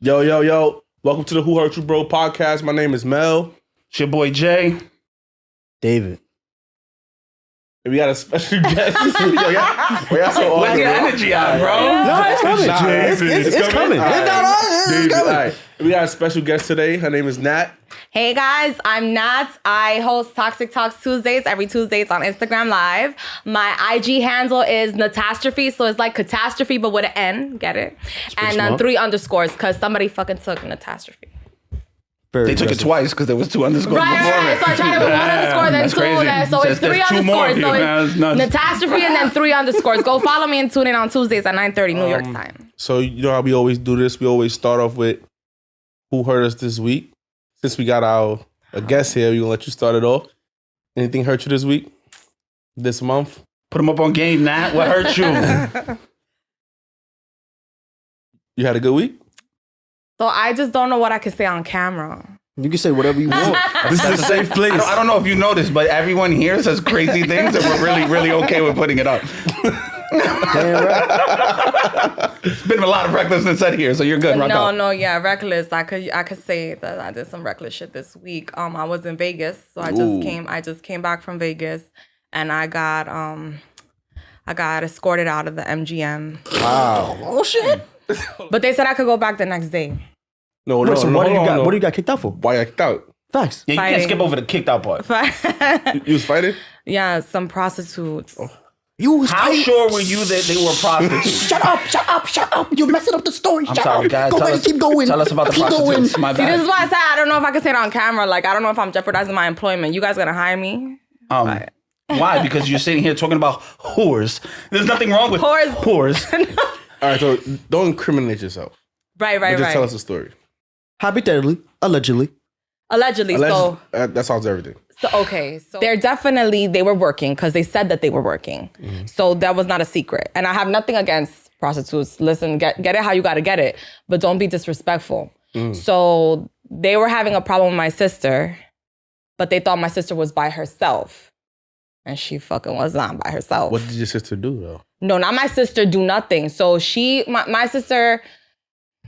Yo, yo, yo. Welcome to the Who Hurt You Bro podcast. My name is Mel. It's your boy Jay. David. And we got a special guest. Where's your energy out, bro? No, it's coming. It's coming. It's coming. We got a special guest today. Her name is Nat. Hey guys, I'm Nat. I host Toxic Talks Tuesdays every Tuesdays on Instagram Live. My IG handle is Natastrophe, so it's like catastrophe but with an N. Get it? And 3 underscores because somebody fucking took Natastrophe. They took it twice because there was 2 underscores before Right. it. So I tried to put 1 underscore, then That's 2, crazy. then so it's 3 There's 2 more underscores. So here, it's man. It's Natastrophe and then 3 underscores. Go follow me and tune in on Tuesdays at 9:30 New York time. So you know how we always do this? We always start off with who hurt us this week. Since we got a guest here, we're going to let you start it off. Anything hurt you this week? This month? Put them up on game, Nat. What hurt you? You had a good week? So I just don't know what I can say on camera. You can say whatever you want. This is a safe place. I don't know if you noticed, but everyone here says crazy things and we're really, really okay with putting it up. Damn right. There's been a lot of recklessness said here, so you're good. Rock out. Yeah, reckless. I could say that I did some reckless shit this week. I was in Vegas, so I just came back from Vegas, and I got escorted out of the MGM. Wow. Oh shit. But they said I could go back the next day. So what do you got kicked out for? Why you kicked out? Facts. Yeah, you can't Fighting. skip over the kicked out part. You was fighting? Yeah, some prostitutes. How sure were you that they were prostitutes? Shut up. You're messing up the story. I'm sorry, guys. Go ahead, keep going. Tell us about the Keep prostitutes. going. My See, this is bad. why I said I don't know if I can say it on camera. Like, I don't know if I'm jeopardizing my employment. You guys gonna hire me? Why? Because you're sitting here talking about whores. There's nothing wrong with whores. All right, so don't incriminate yourself. Right. But just tell us the story. Hypothetically, allegedly. Allegedly. So That solves everything. So they were working because they said that they were working. Mm-hmm. So that was not a secret. And I have nothing against prostitutes. Listen, get it how you got to get it, but don't be disrespectful. So they were having a problem with my sister, but they thought my sister was by herself. And she fucking was not by herself. What did your sister do, though? No, not my sister do nothing. So my sister...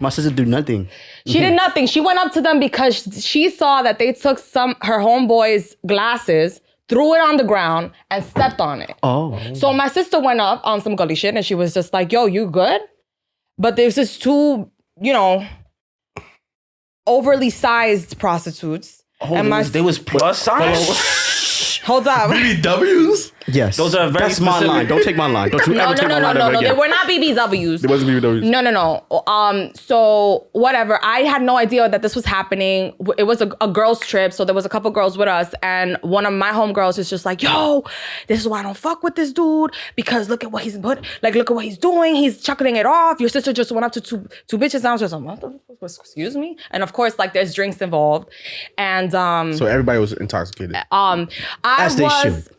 My sister do nothing. She did nothing. She went up to them because she saw that they took her homeboy's glasses, threw it on the ground, and stepped on it. Oh. So my sister went up on some gully shit, and she was just like, yo, you good? But there's just 2, overly sized prostitutes. They was plus size? Hold up. BBWs? Yes. Those are very That's my specific. line. Don't take my line. Don't you ever take my line ever No. They again. were not BBWs. It wasn't BBWs. No. So whatever. I had no idea that this was happening. It was a girls' trip, so there was a couple girls with us, and one of my homegirls is just like, "Yo, this is why I don't fuck with this dude because look at what he's look at what he's doing. He's chuckling it off. Your sister just went up to two bitches, and I was just like, excuse me. And of course, like there's drinks involved, and So everybody was intoxicated.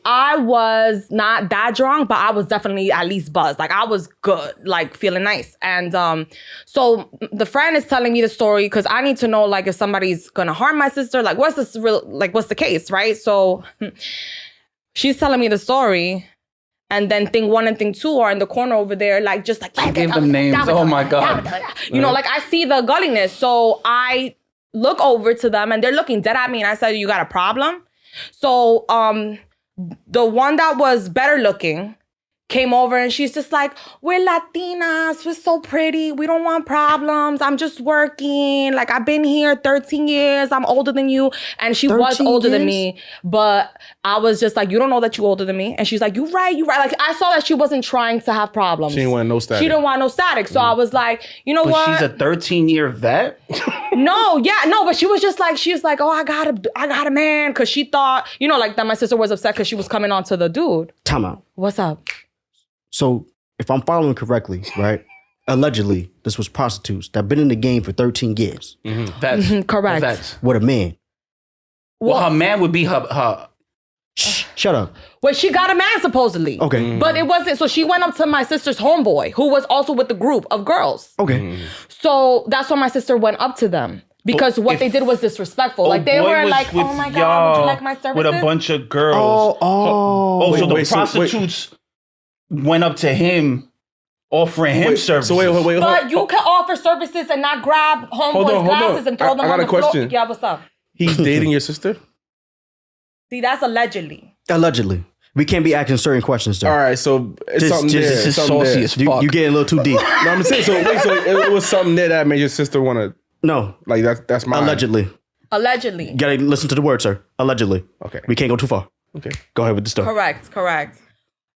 I was not that drunk, but I was definitely at least buzzed. Like I was good, like feeling nice. And so the friend is telling me the story because I need to know like if somebody's gonna harm my sister, like what's the case, right? So she's telling me the story. And then thing 1 and thing 2 are in the corner over there, like just like give them names. Oh my God. Like I see the gulliness. So I look over to them and they're looking dead at me and I said, you got a problem? So the one that was better looking came over and she's just like, we're Latinas, we're so pretty, we don't want problems, I'm just working, like I've been here 13 years, I'm older than you. And she was older than me, but I was just like, you don't know that you're older than me. And she's like, you right. Like I saw that she wasn't trying to have problems. She didn't want no static. She didn't want no static. So I was like, you know what? She's a 13-year vet? But she was just like, oh, I got a man. Cause she thought, like that my sister was upset cause she was coming on to the dude. Time out. What's up? So if I'm following correctly, right? Allegedly, this was prostitutes that been in the game for 13 years. Mm-hmm. Vets. Correct. Vets. With a man. Well, her man would be her. Shut up. Well, she got a man supposedly. Okay. But it wasn't, so she went up to my sister's homeboy, who was also with the group of girls. Okay. So that's when my sister went up to them. Because what they did was disrespectful. Like they were like, oh my God, would you like my services? With a bunch of girls. So the Wait, prostitutes went up to him offering him services. So wait. But you can offer services and not grab homeboy's glasses and throw them on the floor. Yeah, what's up? He's dating your sister? See, that's allegedly. Allegedly. We can't be asking certain questions, sir. All right, so it's something there. This is something saucy there. as fuck. You getting a little too deep. No, I'm saying, so it was something there that made your sister want to, No. like, that's my... Allegedly. Allegedly. You gotta listen to the word, sir. Allegedly. Okay. We can't go too far. Okay. Go ahead with the story. Correct.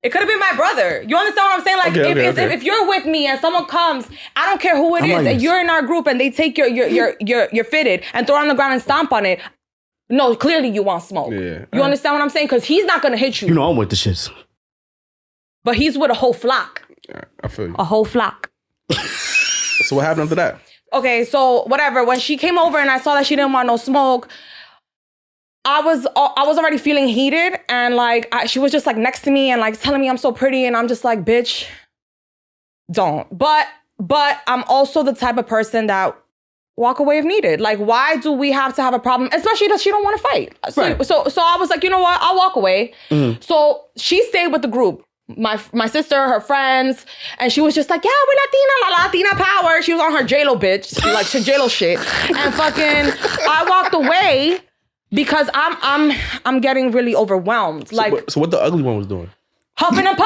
It could have been my brother. You understand what I'm saying? Like, Okay. if you're with me and someone comes, I don't care who it I'm is, like and this. you're in our group and they take your fitted and throw it on the ground and stomp on it. No, clearly you want smoke. Yeah. You understand what I'm saying? Because he's not gonna hit you. You know I'm with the shits. But he's with a whole flock. I feel you. A whole flock. So what happened after that? Okay, so whatever. When she came over and I saw that she didn't want no smoke, I was already feeling heated, and like she was just like next to me and like telling me I'm so pretty, and I'm just like, bitch, don't. But I'm also the type of person that walk away if needed. Like, why do we have to have a problem? Especially that she don't want to fight. Right. So I was like, you know what? I'll walk away. Mm-hmm. So she stayed with the group. My sister, her friends, and she was just like, yeah, we're Latina power. She was on her J-Lo bitch, like J-Lo shit. And fucking, I walked away because I'm getting really overwhelmed. Like, So what the ugly one was doing? huffing and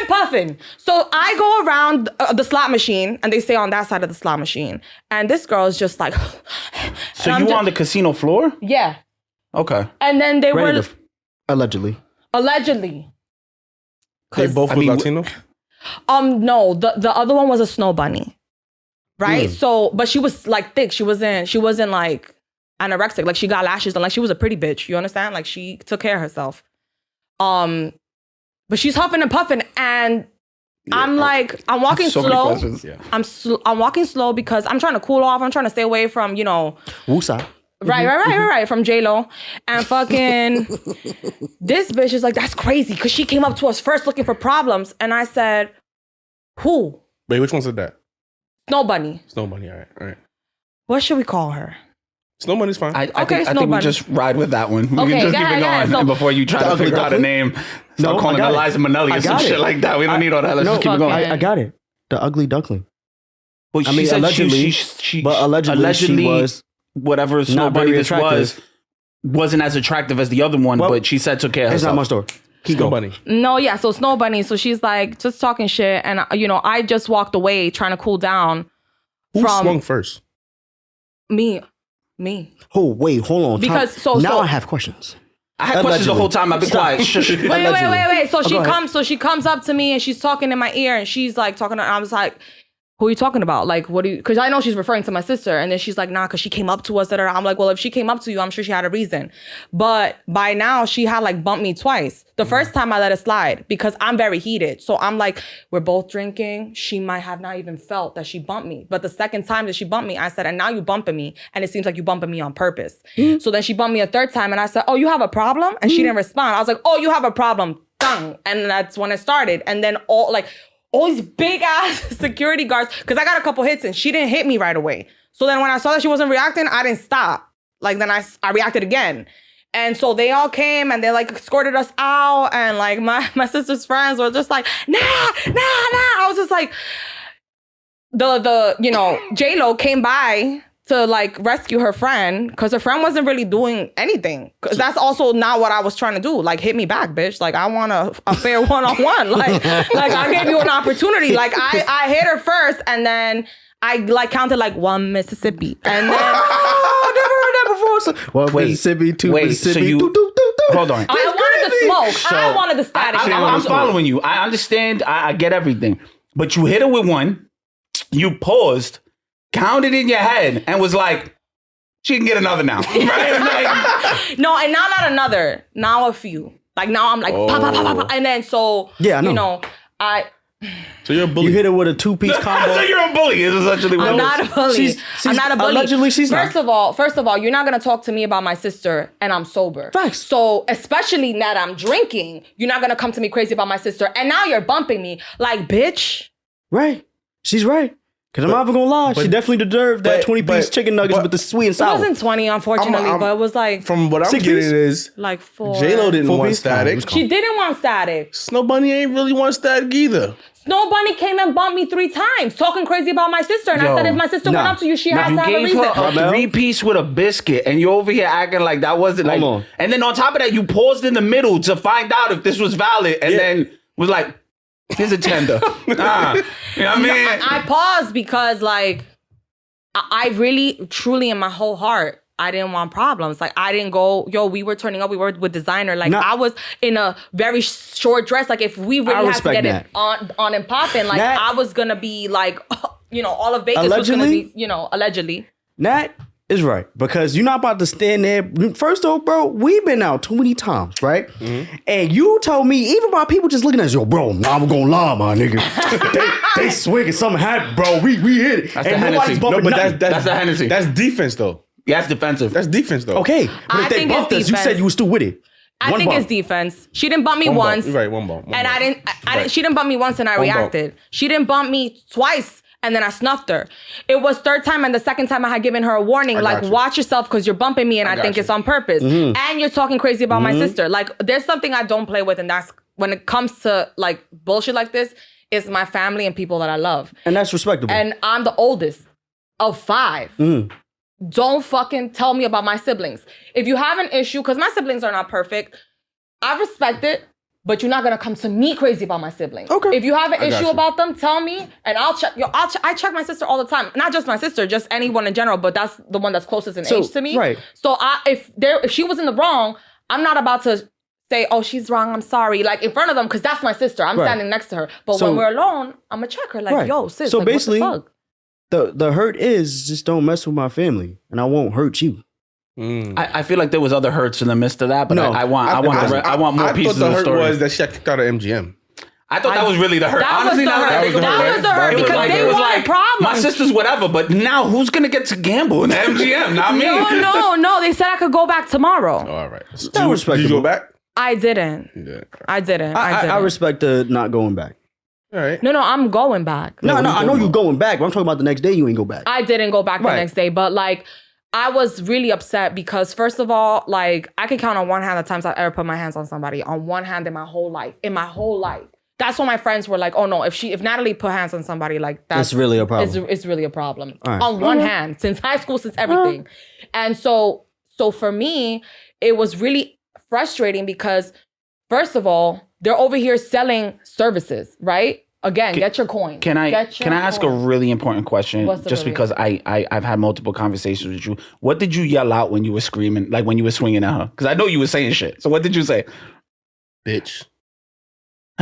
puffing. So I go around the slot machine, and they stay on that side of the slot machine. And this girl is just like, so you on the casino floor? Yeah. Okay. And then they were Allegedly. They both were Latino? No, the other one was a snow bunny. Right? So, but she was like thick. She wasn't like anorexic. Like, she got lashes and like she was a pretty bitch. You understand? Like, she took care of herself. But she's huffing and puffing, and I'm like, I'm walking slow. Yeah. I'm walking slow because I'm trying to cool off. I'm trying to stay away from, Woosah. Right, from J-Lo. And fucking, this bitch is like, that's crazy, because she came up to us first looking for problems. And I said, who? Wait, which one said that? Snow Bunny. Snow Bunny, all right. What should we call her? Snow Bunny's fine. I Okay, think Snow we Bunny. just ride with that one. We Okay, can just keep it yeah. going. So- And before you try to figure out a name, start calling I got Eliza Minnelli or some got shit it. like that. We don't need all that. Let's just keep it going. fuck I got it. The ugly duckling. But I mean, said allegedly, but allegedly she was whatever Snow not Bunny very this was, attractive. wasn't as attractive as the other one, Well, but she said took care of It's not herself. my story. Keep Snow going. Bunny. No, yeah, so Snow Bunny. So she's like, just talking shit. And, I just walked away trying to cool down. Who from swung first? Me. Oh, wait, hold on. Because- now I have questions. I had questions the whole time. I've been quiet. Shush. Wait. So go ahead. she comes up to me and she's talking in my ear, and she's like talking to, I was like, who are you talking about? Like, what do you, because I know she's referring to my sister. And then she's like, nah, because she came up to us. I'm like, well, if she came up to you, I'm sure she had a reason. But by now, she had like bumped me twice. The first time I let it slide because I'm very heated. So I'm like, we're both drinking. She might have not even felt that she bumped me. But the second time that she bumped me, I said, and now you bumping me. And it seems like you bumping me on purpose. So then she bumped me a third time, and I said, oh, you have a problem? And she didn't respond. I was like, oh, you have a problem. Dang. And that's when it started. And then all these big ass security guards, because I got a couple hits and she didn't hit me right away. So then when I saw that she wasn't reacting, I didn't stop. Like, then I reacted again. And so they all came and they like escorted us out, and like my sister's friends were just like, nah. I was just like, J-Lo came by to like rescue her friend, because her friend wasn't really doing anything. Because that's also not what I was trying to do. Like, hit me back, bitch. Like, I want a fair one-on-one. Like I gave you an opportunity. Like, I hit her first, and then I like counted like 1 Mississippi, and then I never heard that before. Well, Wait, Mississippi, 2 wait, Mississippi. so you- do, do, do, do. Hold on. I wanted the smoke. I wanted the static. I'm following you. I understand. I get everything. But you hit her with one. You paused, counted in your head, and was like, she can get another now. Right? No, and now not another. Now a few. Like, now I'm like, pop, pop, pop, pop, pop. And then so, Yeah, I know. So you're a bully. You hit it with a 2-piece combo. So you're a bully. Is essentially what I'm it not is. a bully. I'm not a bully. Allegedly, she's First not. of all, you're not gonna talk to me about my sister and I'm sober. Facts. So especially now that I'm drinking, you're not gonna come to me crazy about my sister. And now you're bumping me. Like, bitch. Right. She's right. Because I'm not even gonna lie, she definitely deserved that 20-piece chicken nuggets with the sweet and It sour. wasn't 20, unfortunately, but it was like From what I'm 6 getting piece? is like 4. J-Lo didn't Four want piece? static. Nah, it was She didn't want static. Snow Bunny ain't really want static either. Snow Bunny came and bumped me 3 times, talking crazy about my sister. And I Yo, said, if my sister went up to you, she has You to have a gave reason. her a Mel? 3-piece with a biscuit, and you're over here acting like that wasn't like. Hold on. And then on top of that, you paused in the middle to find out if this was valid, and then was like, "Here's a tender." You know what I mean? I paused because, like, I really, truly, in my whole heart, I didn't want problems. Like, I didn't go, we were turning up, we were with designer. Like, I was in a very short dress. Like, if we really had to get it on and popping, like, I was gonna be like, all of Vegas was gonna be, allegedly. Nat is right, because you're not about to stand there. First off, bro, we've been out too many times, right? Mm-hmm. And you told me, even by people just looking at us, yo, bro, nah, I'm gonna lie, my nigga. they swinging, something happened, bro. We hit it. That's and the nobody's Hennessy. bumping No, but nothing. that's the Hennessy. That's defense though. Yeah, that's defensive. That's defense though. Okay, but I if they think it's bumped us, you defense. said you were still with it. I think it's defense. She didn't bump me One once. bump. You're right, one bump. And I didn't, she didn't bump me once and I One bump. reacted. She didn't bump me twice and then I snuffed her. It was third time, and the second time I had given her a warning, like, watch yourself because you're bumping me and I think it's on purpose. Mm-hmm. And you're talking crazy about my sister. Like, there's something I don't play with, and that's when it comes to like bullshit like this, it's my family and people that I love. And that's respectable. And I'm the oldest of 5. Mm. Don't fucking tell me about my siblings. If you have an issue, because my siblings are not perfect, I respect it, but you're not gonna come to me crazy about my siblings. Okay. If you have an issue about them, tell me, and I'll check. I check my sister all the time. Not just my sister, just anyone in general. But that's the one that's closest in age to me. Right. So if she was in the wrong, I'm not about to say, "Oh, she's wrong. I'm sorry." Like in front of them, because that's my sister. I'm standing next to her. But when we're alone, I'm gonna check her. Like, yo, sis. So like, basically, what the fuck? the hurt is just don't mess with my family, and I won't hurt you. I feel like there was other hurts in the midst of that, but No. I want more pieces I thought of the the hurt story. was that she got kicked out of MGM. I thought that was really the hurt. That Honestly, was the now hurt. that I think about That it, was the hurt it was because like- they it was wanted like, problems. My sister's whatever, but now who's gonna get to gamble in the MGM? Not me. No. They said I could go back tomorrow. All right. So That was did you go back? I didn't. Yeah. I didn't. I respect the not going back. All right. No, I'm going back. No, I know you going back, but I'm talking about the next day you ain't go back. I didn't go back the Right. next day, but like, I was really upset because first of all, like, I can count on one hand the times I've ever put my hands on somebody. On one hand in my whole life. That's when my friends were like, "Oh no, if Natalie put hands on somebody, like that's It's really a problem. It's really a problem." All right. On one hand, since high school, since everything, and so for me, it was really frustrating because first of all, they're over here selling services, right? Again, get your coin. Can I ask a really important question? What's the Just really because I've had multiple conversations with you. What did you yell out when you were screaming, like when you were swinging at her? Because I know you were saying shit. So what did you say? Bitch.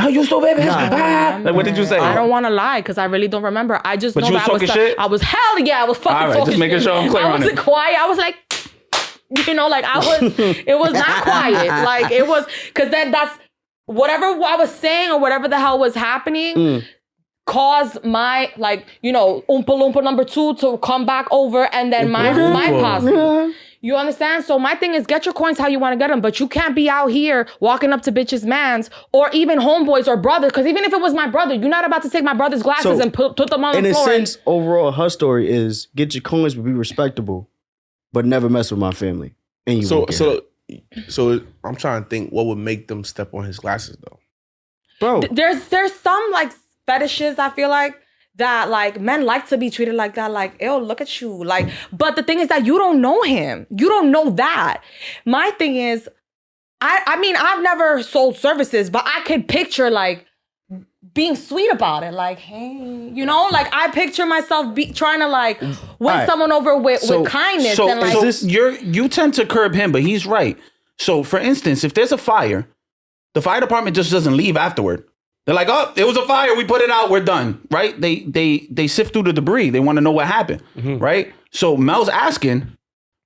Oh, you so baby. Nah. Like, what did you say? I don't want to lie because I really don't remember. I just But know you was that talking shit? I was hell yeah. I was fucking All right, talking just making shit. sure I'm clear I on wasn't it. quiet. I was like, like I was. It was not quiet. Like it was because then that's whatever I was saying or whatever the hell was happening. Caused my Oompa Loompa number 2 to come back over and then my posse. You understand? So my thing is get your coins how you want to get them, but you can't be out here walking up to bitches' mans or even homeboys or brothers. Because even if it was my brother, you're not about to take my brother's glasses and put them on the floor. In a sense, overall, her story is get your coins, but be respectable, but never mess with my family. And you won't get hurt. So I'm trying to think what would make them step on his glasses though. Bro, There's some like fetishes, I feel like, that like men like to be treated like that, like, ew, look at you. Like, but the thing is that you don't know him. You don't know that. My thing is, I mean, I've never sold services, but I could picture like being sweet about it. Like, hey, like I picture myself trying to like win someone over with kindness. And like, you tend to curb him, but he's right. So for instance, if there's a fire, the fire department just doesn't leave afterward. They're like, oh, it was a fire. We put it out. We're done. Right? They sift through the debris. They want to know what happened. Right? So Mel's asking,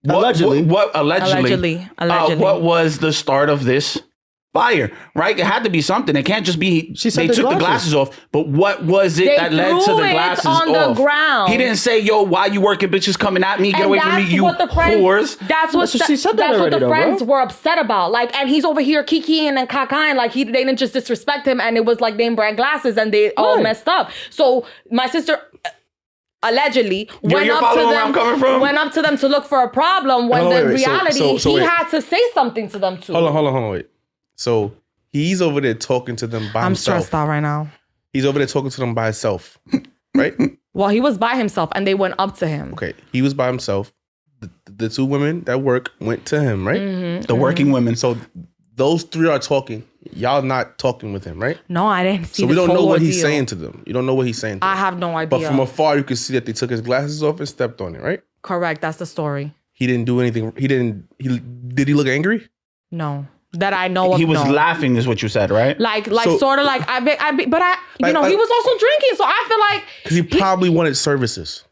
Allegedly. what was the start of this fire? Right? It had to be something. It can't just be they took the glasses off. But what was it that led to the glasses on off? the ground. He didn't say, yo, why you working bitches coming at me? Get away from me, you whores. That's what she said that's what already, the friends bro. were upset about. Like, and he's over here kikiing and kakaing, like they didn't just disrespect him, and it was like name brand glasses, and they all messed up. So my sister, allegedly went you're up to following where them. I'm coming from? Went up to them to look for a problem. When Oh, the wait. reality, So he wait. had to say something to them too. Hold on, wait. So he's over there talking to them by I'm himself. stressed out right now. He's over there talking to them by himself, right? Well, he was by himself, and they went up to him. Okay, he was by himself. The two women that work went to him, right? Mm-hmm. The working women. So those three are talking. Y'all not talking with him, right? No, I didn't see. So we this don't know whole what he's ordeal. saying to them. You don't know what he's saying to I them. have no idea. But from afar, you can see that they took his glasses off and stepped on it, right? Correct. That's the story. He didn't do anything. Did he look angry? No, that I know of. He was no. laughing, is what you said, right? Like So- sort of like but Like- he like- was also drinking, so I feel like Because he probably wanted services.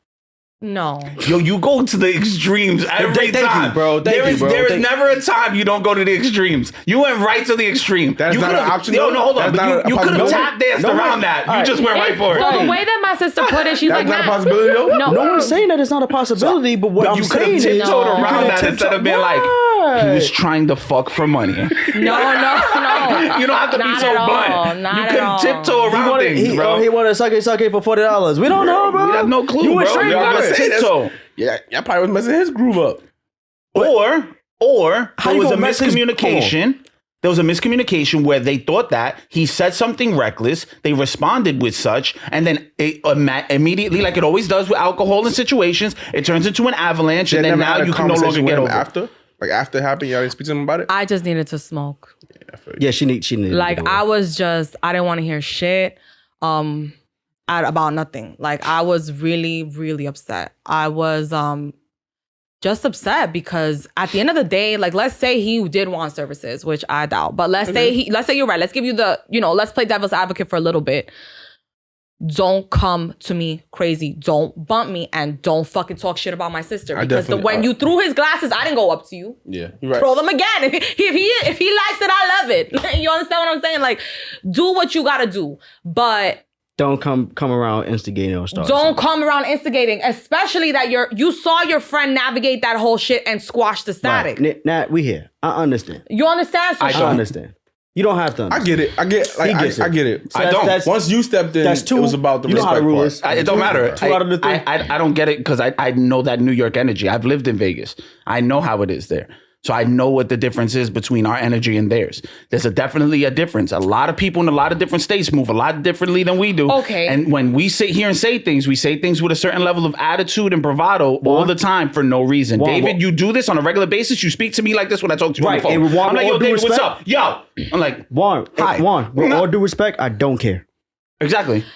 no. Yo, you go to the extremes every Thank you, time, bro. Thank you, bro. There is Thank- never a time you don't go to the extremes. You went right to the extreme. That's you not could've- an option, Yo, though? no, hold on. That's But not a you could have possibility? tap danced No, around that. all You right. just went right for it. So the way that my sister put it, she's That's like, not a nah. possibility, though? No, No one's saying that it's not a possibility, but what But I'm you could saying have is tiptoed No. around You that could've instead of being like, he was trying to fuck for money. no. You don't have to be Not so at all. blunt. Not You at could all. tiptoe around things, bro. he wanted to suck it for $40. We don't know, bro. We have no clue, You bro. went straight You for gotta it. tiptoe. Yeah, y'all probably was messing his groove up. Or How there you was a gonna mess his- miscommunication. There was a miscommunication where they thought that he said something reckless. They responded with such, and then it, immediately, like it always does with alcohol in situations, it turns into an avalanche, and then now you can no longer get over it. after. Like after it happened, y'all didn't speak to him about it. I just needed to smoke. Yeah, she needed. Like to do it. I didn't want to hear shit about nothing. Like I was really, really upset. I was just upset because at the end of the day, like let's say he did want services, which I doubt. But let's say you're right. Let's give you let's play devil's advocate for a little bit. Don't come to me crazy. Don't bump me and don't fucking talk shit about my sister. Because when you threw his glasses, I didn't go up to you. Yeah, you're right. Throw them again. If he likes it, I love it. You understand what I'm saying? Like, do what you gotta do. But don't come around instigating or start. don't come around instigating, especially that you saw your friend navigate that whole shit and squash the static. Nah, we here. I understand. You understand? So I understand. You don't have to I understand. get it. I get it. So I that's- don't. that's- Once you stepped in, that's two. it was about the You know how respect the rule part. is. It don't matter. Two out of the three. I don't get it because I know that New York energy. I've lived in Vegas. I know how it is there. So I know what the difference is between our energy and theirs. There's definitely a difference. A lot of people in a lot of different states move a lot differently than we do. Okay. And when we sit here and say things, we say things with a certain level of attitude and bravado all the time for no reason. David, you do this on a regular basis. You speak to me like this when I talk to you on the phone. And Juan, I'm like, with yo, all due David, what's respect- up? Yo. I'm like, Juan, Hi. with all due respect, I don't care. exactly.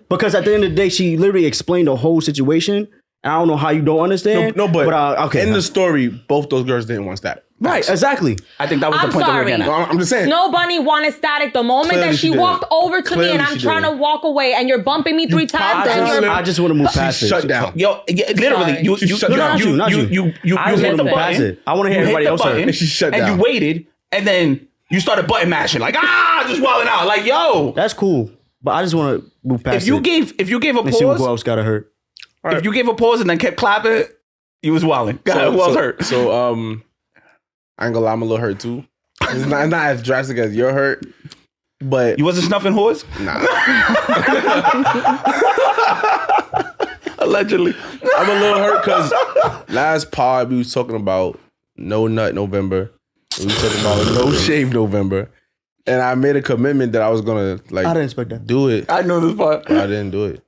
Because at the end of the day, she literally explained the whole situation. And I don't know how you don't understand. But okay. in the story, both those girls didn't want that. Right, exactly. I think that was I'm the point that we were sorry. getting at. I'm just saying. Snow Bunny wanted static the moment Clearly that she she did. walked over to Clearly me and I'm she trying did. to walk away and you're bumping me 3 times and Obviously. you're I just want to move past She it. shut down. Yo, literally, Sorry. you shut down. you I just hit want the to move past button. it. I want to hear You hit everybody the else. button, And she shut and down. you waited, and then you started button mashing, like just wilding out, like yo. That's cool. But I just want to move past If you it. gave a and see who pause, else got to hurt. if you gave a pause and then kept clapping, you was wilding. Who else hurt? So I ain't gonna lie, I'm a little hurt too. It's not as drastic as your hurt, but You wasn't snuffing whores? nah. Allegedly. I'm a little hurt because last pod we was talking about no nut November. We was talking about no shave November. And I made a commitment that I was gonna I didn't expect that. do it. I know this part. But I didn't do it.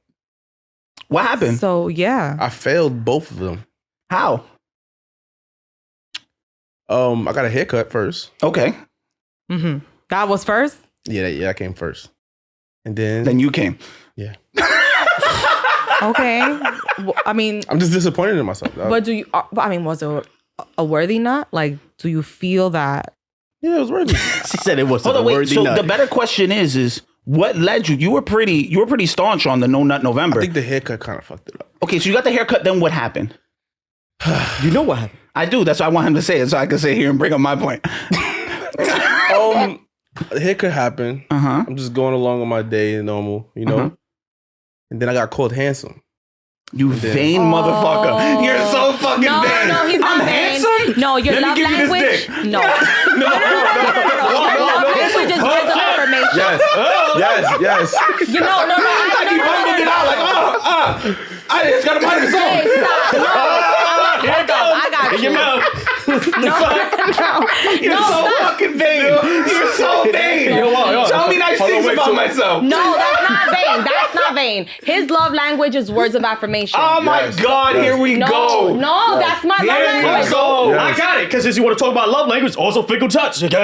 What happened? So yeah. I failed both of them. How? I got a haircut first. Okay. Mm-hmm. That was first? Yeah, that came first. And then Then you came. yeah. Okay. Well, I mean, I'm just disappointed in myself. dog. but was it a worthy nut? Like, do you feel that? Yeah, it was worth it. She said it was Hold a on, wait. worthy So nut. the better question is what led you? You were pretty staunch on the no nut November. I think the haircut kind of fucked it up. Okay, so you got the haircut. Then what happened? You know what happened? I do. That's why I want him to say it, so I can sit here and bring up my point. The haircut happened. Uh-huh. I'm just going along with my day normal, you know. Uh-huh. And then I got called handsome. You vain motherfucker. You're so fucking No, vain. no, he's not I'm vain. handsome? No, your Let me love give you this language. dick. No. No. Your love language is words of affirmation. Yes. Yes. You know, no. Like he bundled it out like, It's got a mind of its Hey, own. stop. No, I got you. In your mouth. You're so fucking vain. You're so vain. Yo. Tell me nice things about myself. No, that's not vain. That's not vain. His love language is words of affirmation. Oh my God, here we go. No, that's my love Here we language. go. Yes. I got it. Because since you want to talk about love language, also physical touch. Okay.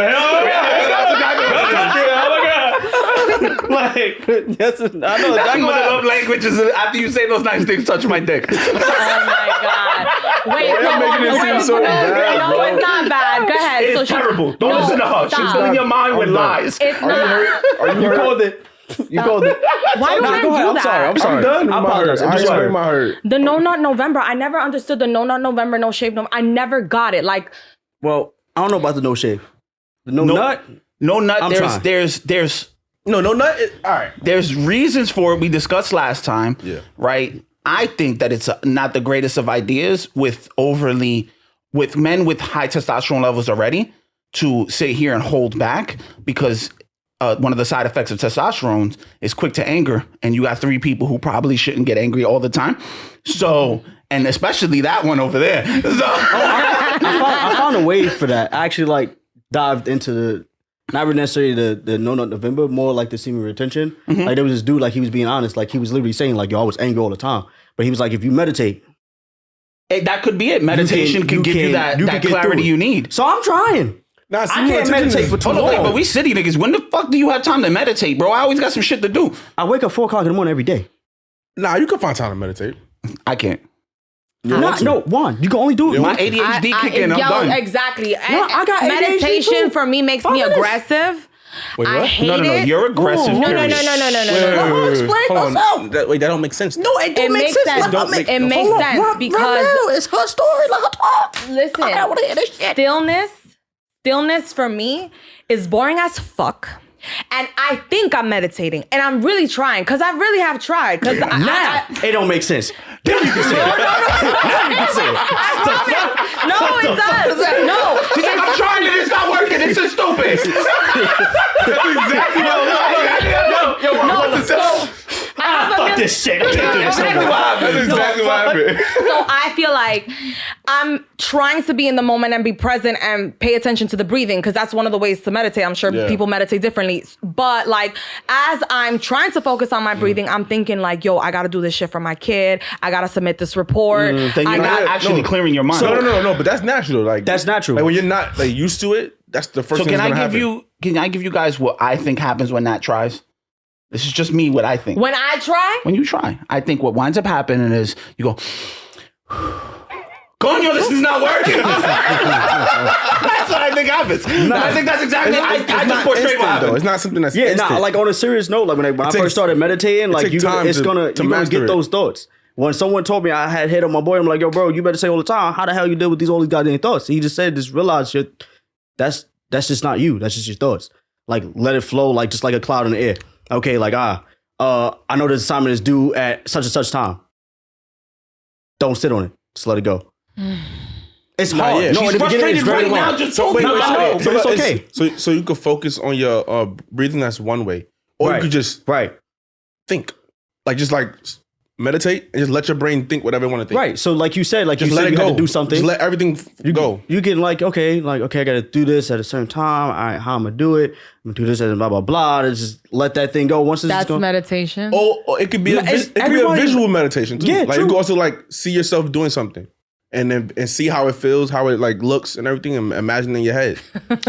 Like, yes, I know That's exactly what what love language is. After you say those nice things, touch my dick. Oh my God. Wait, You're making it seem so bad, no, bro. it's not bad. Go ahead. It's So she- terrible. Don't No, listen to her. She's stop. filling your mind with I'm done. lies. It's not. You called it. You called it. Why do I go ahead. do I'm that? sorry. I'm sorry. I'm done. I in my heart. apologize. I just explained my heart. The No Nut November. I never understood the No Nut November, No Shave November. I never got it. Like, Well, I don't know about the no shave. The no nut. No nut. I'm trying. There's No, not it. All right. there's reasons for it. We discussed last time. Yeah. Right. I think that it's not the greatest of ideas with men with high testosterone levels already to sit here and hold back because one of the side effects of testosterone is quick to anger, and you got 3 people who probably shouldn't get angry all the time. So, and especially that one over there. So, I found a way for that. I actually like dived into the not really necessarily the No Nut November, more like the semen retention. Like there was this dude, like he was being honest, like he was literally saying like, yo, I was angry all the time. But he was like, if you meditate, that could be it. Meditation can give you that can get through clarity it. you need. So I'm trying. Nah, I can't meditate for too Hold on, wait, long. but we city niggas, when the fuck do you have time to meditate, bro? I always got some shit to do. I wake up 4 o'clock in the morning every day. Nah, you can find time to meditate. I can't. No, one. You can only do it. My ADHD kick in, I'm done. Exactly. I got ADHD meditation too. for me makes 5 me minutes. aggressive. Wait, I what? hate No, it. you're aggressive. Oh, No, period. explain Hold on. myself. That don't make sense. No, it It don't make makes sense. sense. Let her make- It makes Hold on. sense Right because now, it's her story. Let her talk. listen, I want to hear this shit. stillness for me is boring as fuck. And I think I'm meditating, and I'm really trying because I really have tried. Because Now it don't make sense. Then you can say it. Now you can say it. no, it does. No, She's like, I'm trying it, it's not working, it's just stupid. Exactly. I have a Fuck mil- this shit. I can't do this no Okay, more. That's exactly what happened. So I feel like I'm trying to be in the moment and be present and pay attention to the breathing because that's one of the ways to meditate. I'm sure Yeah. people meditate differently. But like as I'm trying to focus on my breathing, I'm thinking like, yo, I gotta do this shit for my kid. I gotta submit this report. Then you're I not got actually clearing your mind. No, but that's natural. Like That's natural. Like when you're not like used to it, that's the first So thing can that's I gonna give happen. you? Can I give you guys what I think happens when Nat tries? This is just me. What I think. when I try, When you try, I think what winds up happening is you go. Coño, this is not working. That's what I think happens. I think that's exactly. I just portray what though. happened. It's not something that's Yeah, instant. nah, like on a serious note, like when I takes- first started meditating, like takes you time it's to gonna master get it. those thoughts. When someone told me I had hit on my boy, I'm like, yo, bro, you better say all the time, how the hell you deal with all these goddamn thoughts? He just said, just realize shit. That's just not you. That's just your thoughts. Like let it flow, like just like a cloud in the air. Okay, like I know this assignment is due at such and such time. Don't sit on it. Just let it go. It's Nah, hard. yeah. No, She's in the beginning, it's frustrated very right now. hard. Just So wait, talking wait, about no, it. but it's okay. So you could focus on your breathing. That's one way, or Right. you could just Right. think, like just like meditate and just let your brain think whatever you want to think. Right. So like you said, like Just you let said it you go. had to do something. Just let everything go. You can like, okay, I gotta do this at a certain time. All right, how I'm gonna do it? I'm gonna do this and blah blah blah. And just let that thing go. Once it's that's going, meditation. Or it could be No, it's- it could be a everybody- visual meditation too. Yeah, like true. you could also like see yourself doing something. And see how it feels, how it like looks and everything, and imagine in your head.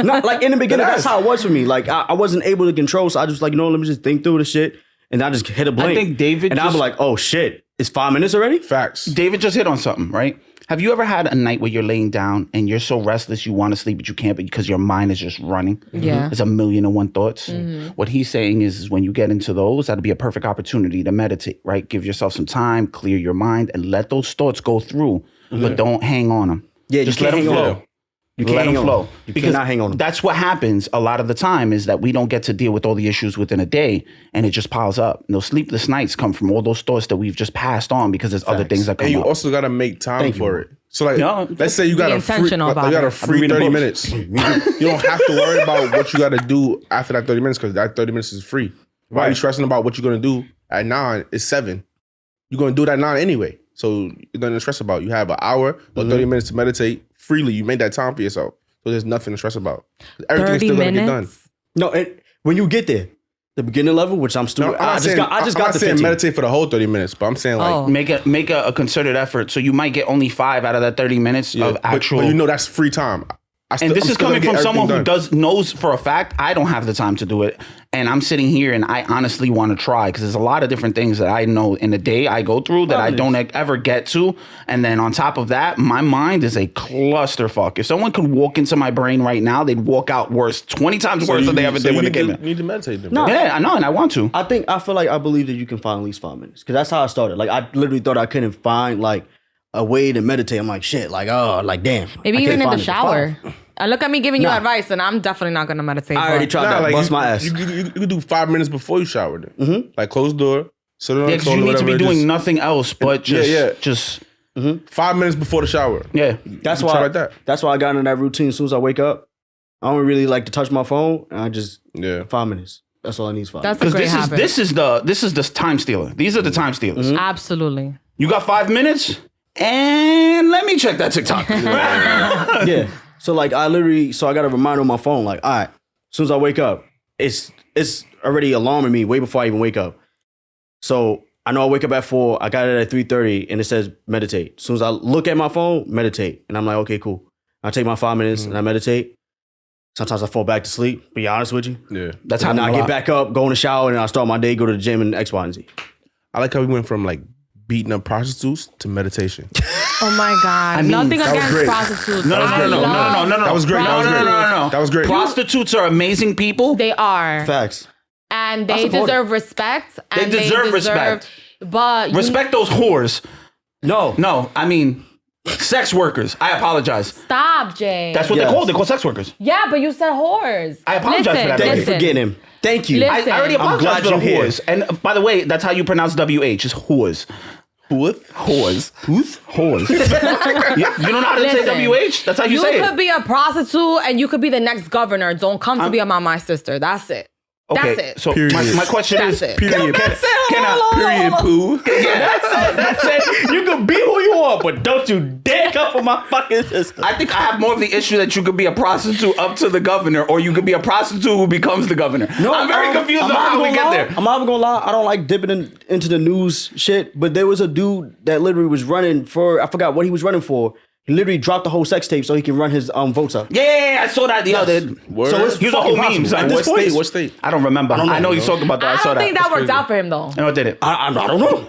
not like in the beginning. But That's how it was for me. Like I wasn't able to control, so I just like, let me just think through the shit, and I just hit a blank. think David and I'll be just- like, oh shit, it's 5 minutes already. Facts. David just hit on something, right? Have you ever had a night where you're laying down and you're so restless you want to sleep but you can't because your mind is just running? Yeah. There's a million and one thoughts. What he's saying is when you get into those, that'd be a perfect opportunity to meditate, right? Give yourself some time, clear your mind, and let those thoughts go through, but don't hang on them. Yeah, just you let can't them hang on flow. them. You Let can't them hang on flow. them. You cannot hang on them. That's what happens a lot of the time is that we don't get to deal with all the issues within a day and it just piles up. And those sleepless nights come from all those thoughts that we've just passed on because there's other things that come And you up. also gotta make time Thank you. for it. So like, No, let's say you got be a free, intentional like, about you got a it. free reading 30 books. minutes. You don't have to worry about what you got to do after that 30 minutes because that 30 minutes is free. Why are you stressing about what you're gonna do at 9? It's 7. you're going to do that now anyway. So you're nothing to stress about. You have an hour or 30 minutes to meditate freely. You made that time for yourself. So there's nothing to stress about. Everything's 30 still going to get done. minutes? No, when you get there, the beginning level, which I'm still, No, I'm I just got I'm the not saying 15. meditate for the whole 30 minutes, but I'm saying like, Oh. Make a concerted effort. So you might get only 5 out of that 30 minutes yeah, of actual. but you know that's free time. And this I'm is still coming gonna from get someone who everything done. knows for a fact I don't have the time to do it. And I'm sitting here and I honestly want to try because there's a lot of different things that I know in a day I go through that I don't ever get to. And then on top of that, my mind is a clusterfuck. If someone could walk into my brain right now, they'd walk out worse, 20 times worse than they ever did when they came in. You need to meditate then. No. bro. Yeah, I know, and I want to. I believe that you can find at least 5 minutes because that's how I started. Like I literally thought I couldn't find like a way to meditate. I'm like shit, like damn. Maybe I even can't in the find it. shower. Look at me giving you Nah. advice, and I'm definitely not gonna meditate. I already but- tried that. like Bust you, my ass. You could do 5 minutes before you shower then. Mm-hmm. Like close the door, sit on Yeah, the because you toilet, need to be whatever, doing just nothing else but just 5 minutes before the shower. yeah. That's You why. try like that. That's why I got into that routine. As soon as I wake up, I don't really like to touch my phone. And I just Yeah. 5 minutes. That's all I need is 5 That's minutes. a Because great habit. this is the time stealer. These are the time stealers. Absolutely. You got 5 minutes, and let me check that TikTok. Yeah. So like I got a reminder on my phone. Like, all right, as soon as I wake up, it's already alarming me way before I even wake up. So I know I wake up at 4. I got it at 3:30, and it says meditate. As soon as I look at my phone, meditate, and I'm like, okay, cool. I take my 5 minutes and I meditate. Sometimes I fall back to sleep. Be honest with you. Yeah. That's And how I get back up, go in the shower, and I start my day, go to the gym, and X, Y, and Z. I like how we went from like beating up prostitutes to meditation. Oh my God. mean, Nothing that was against great. prostitutes. No. I love That was great. That was great. No. That was great. Prostitutes are amazing people. They are. Facts. And I they support deserve respect. They And deserve respect. But Respect those whores. No. No, I mean sex workers. I apologize. Stop, Jay. That's what Yes. they're called. They're called sex workers. Yeah, but you said whores. I apologize for that. Thank you Listen. for getting him. Thank you. Listen. I already I'm apologized glad for the you're here. whores. And by the way, that's how you pronounce WH. It's whores. What? Whores. Who's? Whores. you don't know how to Listen. say WH? That's how you You say could it. be a prostitute and you could be the next governor. Don't come to be about my sister. That's it. Okay, That's it. so Period. my question That's is, it. Period. can I, Period. Poo. That's it. You can be who you want, but don't you dare come for my fucking sister. I think I have more of the issue that you could be a prostitute up to the governor, or you could be a prostitute who becomes the governor. I'm very confused on how we get there. I'm not even gonna lie. I don't like dipping into the news shit, but there was a dude that literally was running for, I forgot what he was running for. He literally dropped the whole sex tape so he can run his votes up. Yeah, I saw that the other. Word. So it's He was a whole fucking meme. possible. At At this this What point, state? What state? I don't remember. I know you talking about that. I saw I don't that. think that worked out for him though. No, it didn't. I don't know.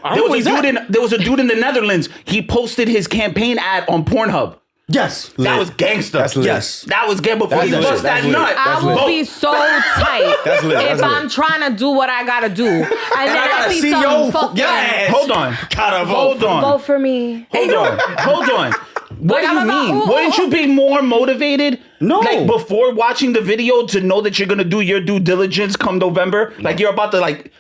I don't know There was a dude in the Netherlands. He posted his campaign ad on Pornhub. Yes. That was gangster. That's lit. Yes. That was gay before That's he lit. bust that That's lit. nut. I will lit. be so tight That's lit. if That's I'm lit. trying to do what I gotta do. And then I gotta see see some your fucking ass. Hold on. Gotta vote. Hold on. vote for me. Hold on. Hold on. What Like, do you I'm about- mean? ooh, Wouldn't ooh. you be more motivated? No. Like before watching the video to know that you're gonna do your due diligence come November? Like you're about to like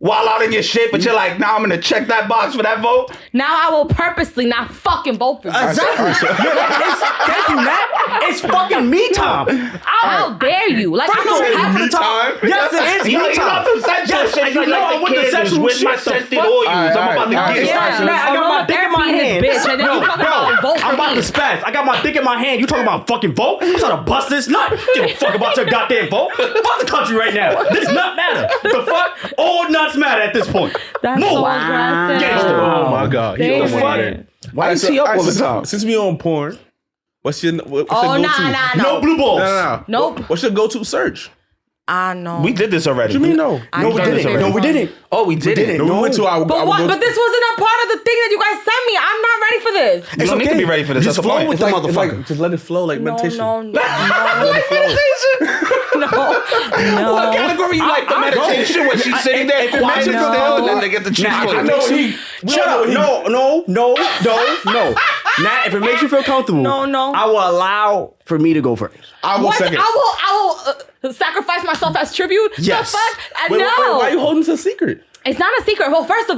wall out in your shit, but you're like, now I'm gonna check that box for that vote. Now I will purposely not fucking vote for you. Exactly. Thank you, Matt. It's fucking me time. How dare you? Like I First of all, don't have half of the time. Yes, it is You know, me you time. got some sexual Yes, shit. and you like know the I'm with the kids sexual with my shit. The scented fuck? oils. All I'm right, about to all right, get all right. it. Matt, I got my dick in my hand. Bitch, and then you talking about vote for I'm about me. to spaz. I got my dick in my hand. You talking about fucking vote? I'm trying to bust this nut. Give a fuck about your goddamn vote. Fuck the country right now. This nut matter. The fuck? All nuts matter at this point. That's Move. so aggressive. Gangster. Oh my God. He Damn. on one Fuck. there. Why is he up all the time? Since we on porn, what's your Oh, go-to? nah. No blue balls. No. Nope. What's your go-to search? I know. We did this already. What you mean no? No, we didn't. No, we didn't. Oh, we did it. No, we went to our. But what? But this wasn't a part of the thing that you guys sent me. I'm not ready for this. You don't need to be ready for this. Just That's the flow point. with It's the like, it's motherfucker. like just let it flow like meditation. No. Let it flow. What category you like? The I go. meditation when she's sitting there If it quiet makes and you feel still, and then comfortable- they get the cheese Nah, plate. I know he. Shut up. No. Now, if it makes you feel comfortable, No. I will allow for me to go first. I will What? second. I will sacrifice myself as tribute. Yes. The fuck? Wait, No. why are you holding this a secret? It's not a secret. Well, first of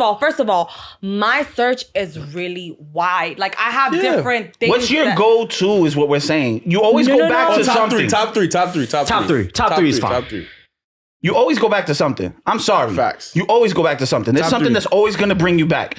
all, my search is really wide. Like I have Yeah. different things. What's your that- go-to is what we're saying. You always No, go no, back no. to Top something. three. Top three is fine. Top three. You always go back to something. I'm sorry. Facts. You always go back to something. There's Top something three. that's always going to bring you back.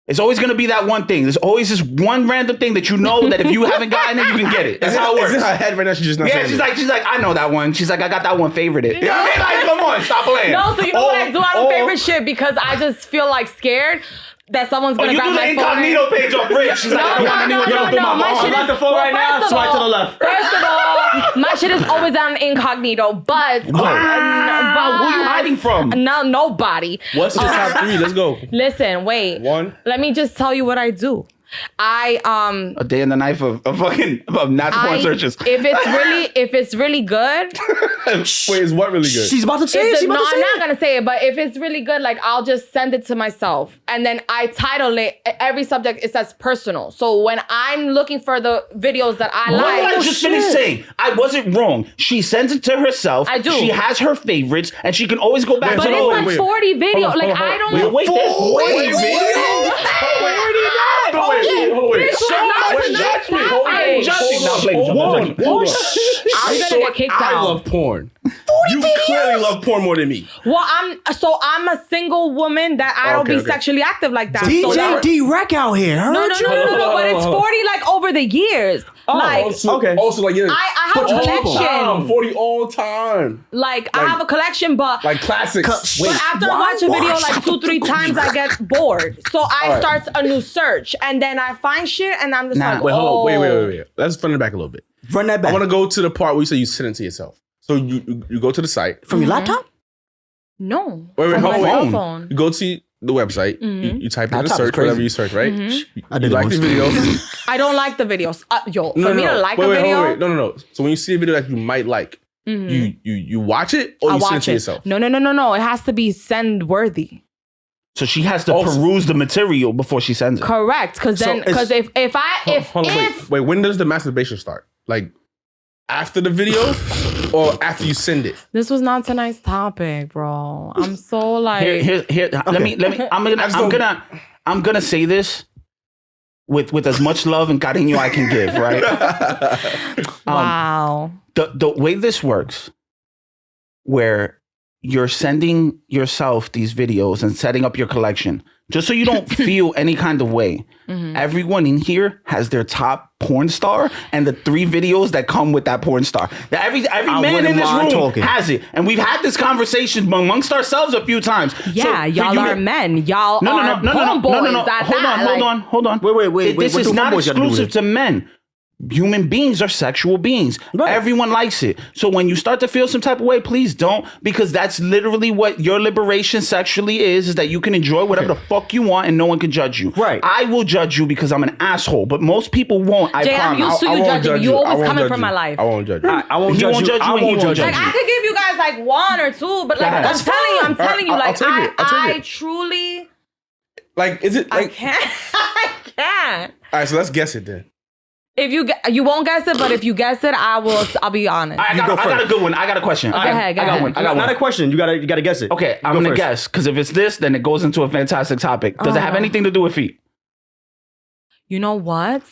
It's always gonna be that one thing. There's always this one random thing that you know that if you haven't gotten it, you can get it. That's how it works. It's in her head right now. She's just not Yeah, saying it. she's like, I know that one. She's like, I got that one favorited. You know what I mean? Like, come on, stop playing. No, so you know what I do? I don't favorite shit because I just feel like scared that someone's gonna you grab do the my phone. incognito page on Rich. She's like, I don't want anyone going through my My phone. shit Unlock the phone well, right now, first of swipe to the all- left. First of all, my shit is always on incognito, but Who are you hiding from? No, nobody. What's your top 3? Let's go. Listen, wait. 1. Let me just tell you what I do. I A day in the life of fucking not porn searches. if it's really good, Wait, is what really good? She's about to say it. She's no, about to say I'm not it. gonna say it, but if it's really good, like I'll just send it to myself, and then I title it. Every subject it says personal. So when I'm looking for the videos that I What did I like, just finish saying? I wasn't wrong. She sends it to herself. I do. She has her favorites, and she can always go back but to it's the like wait. 40 videos. Hold on, Like hold on, I don't. Wait, Wait, there's Hold on. I'm gonna get kicked I out. love porn. You clearly love porn more than me. Well, I'm a single woman that I don't Okay, be okay. sexually active like that. So DJ that- D-Rec out here. no, Heard you? but it's 40 like over the years. Like Okay. Also, like, yeah. I have a all collection. time, 40 all time. Like I have a collection, but Like classics. But after I watch a video like 2-3 times, I get bored. So I start a new search, and then I find shit, and I'm just Nah. like, Wait, hold on. oh. Wait. Let's run it back a little bit. Run that I back. want to go to the part where you say you send it to yourself. So you go to the site. From your laptop? No. Wait, From hold my on. cell phone. You go to the website. You type in the Laptop is search, crazy. whatever you search, right? I You did it like the once. video. I don't like the videos. Yo, No, for me to like a video, Wait. No. So when you see a video that you might like, you watch it or I you send it watch to it. yourself? No. It has to be send worthy. So she has to Also- peruse the material before she sends it. Correct. Because then, it's- because if Hold on, wait. When does the masturbation start? Like after the video or after you send it? this was not tonight's topic, bro. I'm so like. Here. Let me. I'm gonna say this with as much love and cariño I can give. Right. Wow. The way this works, where you're sending yourself these videos and setting up your collection, just so you don't feel any kind of way. Everyone in here has their top porn star and the 3 videos that come with that porn star. That every man wouldn't in this mind room talking. has it, and we've had this conversation amongst ourselves a few times. Yeah, So, y'all you are men. Y'all are homeboys. Hold on. Wait. This What is do not homeboys gotta do with exclusive it? to men. Human beings are sexual beings. Right. Everyone likes it. So when you start to feel some type of way, please don't, because that's literally what your liberation sexually is that you can enjoy whatever the fuck you want and no one can judge you. Right. I will judge you because I'm an asshole, but most people won't. I Jay, I'm promise. used to I you won't judging. judge You I always won't coming judge from you. my life. I won't judge you. I won't He judge won't you. judge you I and he won't won't judge judge you. Like I could give you guys like 1 or 2, but like Yeah. I'm telling you, Alright, like I'll take it. I truly Like, is it I like? can't. I can't. All right, so let's guess it then. If you won't guess it, but if you guess it, I'll be honest. I got a good one. I got a question. Go ahead, go I got ahead. one. I got Not one. a question. You gotta guess it. Okay, I'm Go gonna first. guess, because if it's this, then it goes into a fantastic topic. Does it have anything to do with feet? You know what?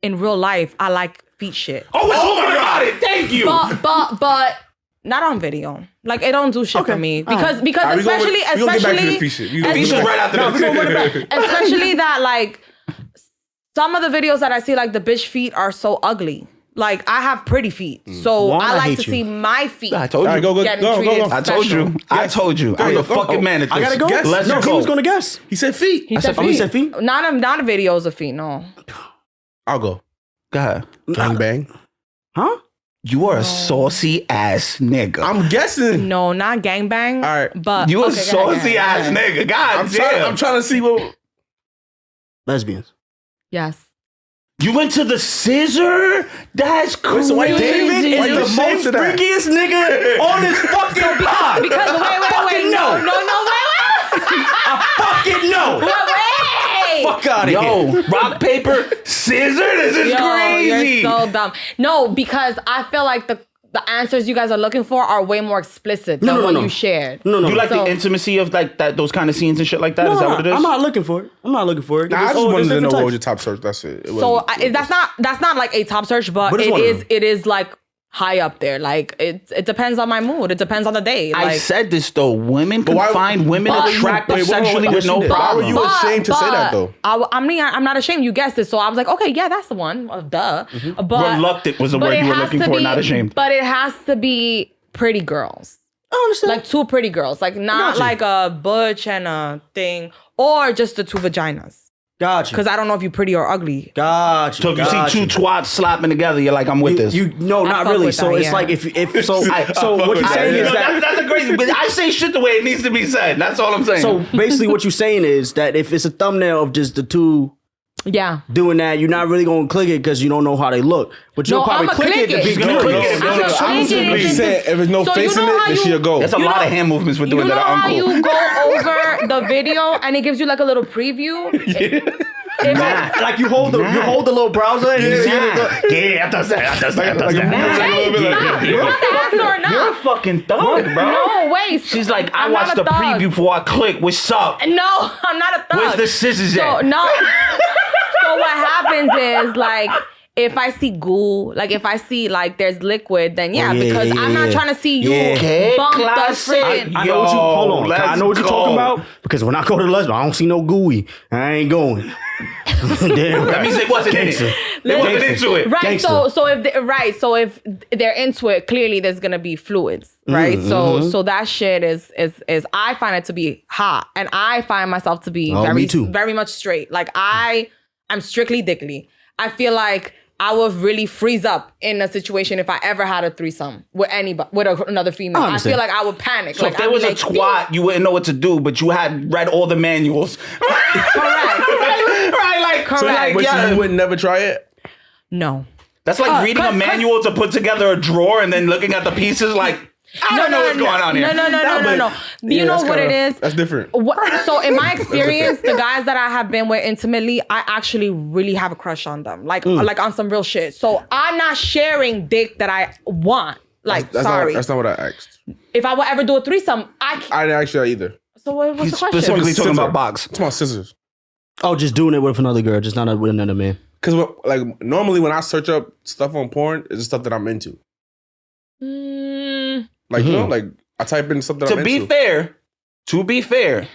In real life, I like feet shit. Oh my God! Thank you. But not on video. Like it don't do shit for me because All right, we gonna especially get back to the especially feet shit. Feet shit right after this. especially that like some of the videos that I see like the bitch feet are so ugly. Like I have pretty feet, so Juan, I I like hate to you. see my feet. I told you. All right, go. Getting treated I told you. special. I told you. I'm the fucking man at this. I gotta go. Guess. Let's No, he go. was gonna guess. He said feet. He said Oh, he feet. said feet. Not videos of feet. No. I'll go. Go ahead. Gang bang. Huh? You are a saucy ass nigga. I'm guessing. No, not gangbang. All right. But You a okay, go ahead, saucy go ass ahead. nigga. God damn. I'm trying to see what. Lesbians. Yes. You went to the scissor? That's crazy. so why you David Why is you the ashamed most of that? freakiest nigga on this fucking pod. Because wait, no, I fucking know. wait. Fuck out of here. Yo, rock, paper, scissor? This is Yo, crazy. You're so dumb. No, because I feel like the answers you guys are looking for are way more explicit than what you shared. No. You like So- the intimacy of like that, those kind of scenes and shit like that? No, Is that what it is? I'm not looking for it. Nah, I just wanted to know what was your top search. That's it. So that's not like a top search, but What is one of them? it is like high up there. Like it depends on my mood. It depends on the day. I Like, said this though. Women can why- find women but- attractive Wait, sexually with no Why problem. were you ashamed to say that though? I mean, I'm not ashamed. You guessed it. So I was like, okay, yeah, that's the one. Duh. But Reluctant was the but word it you were has looking to for, be- not ashamed. But it has to be pretty girls. I understand. Like two pretty girls. Like not Gotcha. like a butch and a thing. Or just the two vaginas. Gotcha. Because I don't know if you're pretty or ugly. Gotcha. So if you see gotcha. two twats slapping together, you're like, I'm with this. No, I not fuck really. with So that, it's yeah. like if so fuck what with you're that, saying yeah. is that that's a crazy. But I say shit the way it needs to be said. That's all I'm saying. so basically what you're saying is that if it's a thumbnail of just the two Yeah. doing that, you're not really gonna click it because you don't know how they look. But you'll No, probably I'ma click click it to it. be She's gonna click curious. it. I'm Gonna gonna change it He into- said if there's no So face you in know it, how then you- she'll go. There's a You lot know of hand movements we're doing You know that are how uncool. you go over the video and it gives you like a little preview? If I- Like you hold the little browser and you see it. Yeah, I does that. Hey, you want the answer or You're a not? fucking thug, bro. No, wait. She's like, I I'm not watched a the thug. preview before I click. What's up? No, I'm not a thug. Where's the scissors So at? no. So what happens is like if I see goo, like if I see like there's liquid, then yeah, yeah, because yeah, I'm not yeah. trying to see you Yeah. bump the Classic. freaking. I know what you hold on. Let's I know what you're go. talking about because when I go to the lesbian, I don't see no gooey. I ain't going. Damn That means they wasn't in it. They wasn't into it. Right, Gangster. so if they're into it, clearly there's gonna be fluids, right? So that shit is I find it to be hot, and I find myself to be Oh, me too. very much straight. Like I'm strictly dickly. I feel like I would really freeze up in a situation if I ever had a threesome with anybody, with another female. I I understand. feel like I would panic. So like if there I'd was be a like, twat, you wouldn't know what to do, but you had read all the manuals. correct. Right, like, Correct. like, But yeah. you would never try it? No. That's like reading a 'cause- manual to put together a drawer and then looking at the pieces like, I don't know what's going on here. No. You Yeah, know that's what kinda- it is? That's different. So in my experience, the guys that I have been with intimately, I actually really have a crush on them, like on some real shit. So I'm not sharing dick that I want. Like, That's sorry, That's not what I asked. if I would ever do a threesome, I can't. I didn't ask you that either. So what's He's the question? specifically talking Scissor. about box. It's my scissors. Oh, just doing it with another girl, just not with another man. Because like normally when I search up stuff on porn, it's the stuff that I'm into. Like you know, like I type in something I'm To be into. fair,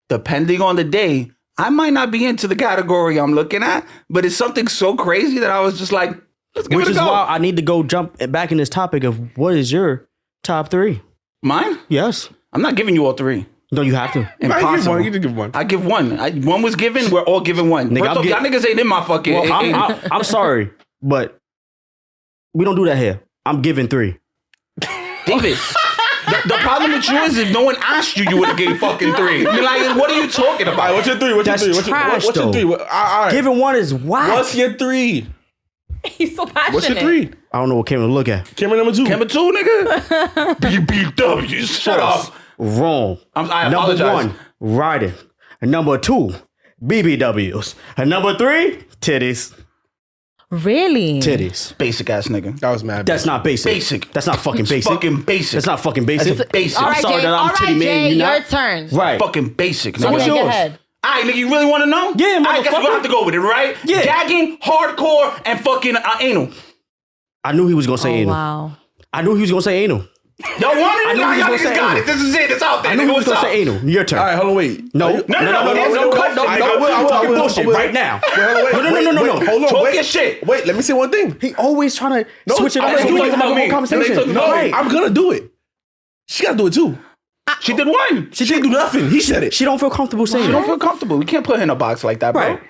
depending on the day, I might not be into the category I'm looking at, but it's something so crazy that I was just like, let's give Which it a is go. why I need to go jump back in this topic of what is your top three? Mine? Yes. I'm not giving you all three. No, you have to. I give Impossible. one. You can give one. I give one. One was given. We're all giving one. Nigga, First I'm off, y'all niggas ain't in my fucking. Well, I'm sorry, but we don't do that here. I'm giving 3. David. The problem with you is if no one asked you, you would have gave fucking 3. You're like, what are you talking All right, about? what's your three? What's That's your three? trash, What's your though. three? All right. Giving 1 is whack. What's your three? He's so passionate. What's your three? I don't know what camera to look at. Camera number 2. Number 2, nigga? BBW. Shut up. Wrong. I Number apologize. 1, riding. And number 2, BBWs. And number 3, titties. Really? Titties. Basic ass nigga. That was mad. That's not basic. Basic. That's not fucking basic. Fucking basic. That's not fucking basic. That's basic. All I'm right, sorry Jay. that I'm All titty right, man, Jay, you your not? turn. Right. Fucking basic. So nigga. what's Okay, go yours? ahead. All right, nigga, you really want to know? Yeah, I guess we motherfucker. have to go with it, right? Yeah. Gagging, hardcore, and fucking anal. I knew he was gonna say Oh, anal. wow. I knew he was gonna say anal. Y'all want it? I knew Nah, he was y'all gonna niggas say got anal. it. This is it. It's out there. I knew nigga. he was What's gonna up? say anal. Your turn. All right, hold on, wait. No, Are you- no, no, no, answer the no, question. no, I no, will, I'm talking bullshit wait. right now. Wait, hold on, wait. No, no, no, no, wait, no. Hold on, Talk wait. your shit. Wait, let me say one thing. He always trying to switch it I'm up so gonna we do can it. have a Me. whole And conversation. they took No, Right. I'm gonna do it. She gotta do it too. She did one. She didn't do nothing. He said it. She don't feel comfortable saying She don't it. feel comfortable. We can't put her in a box like that, bro. Right.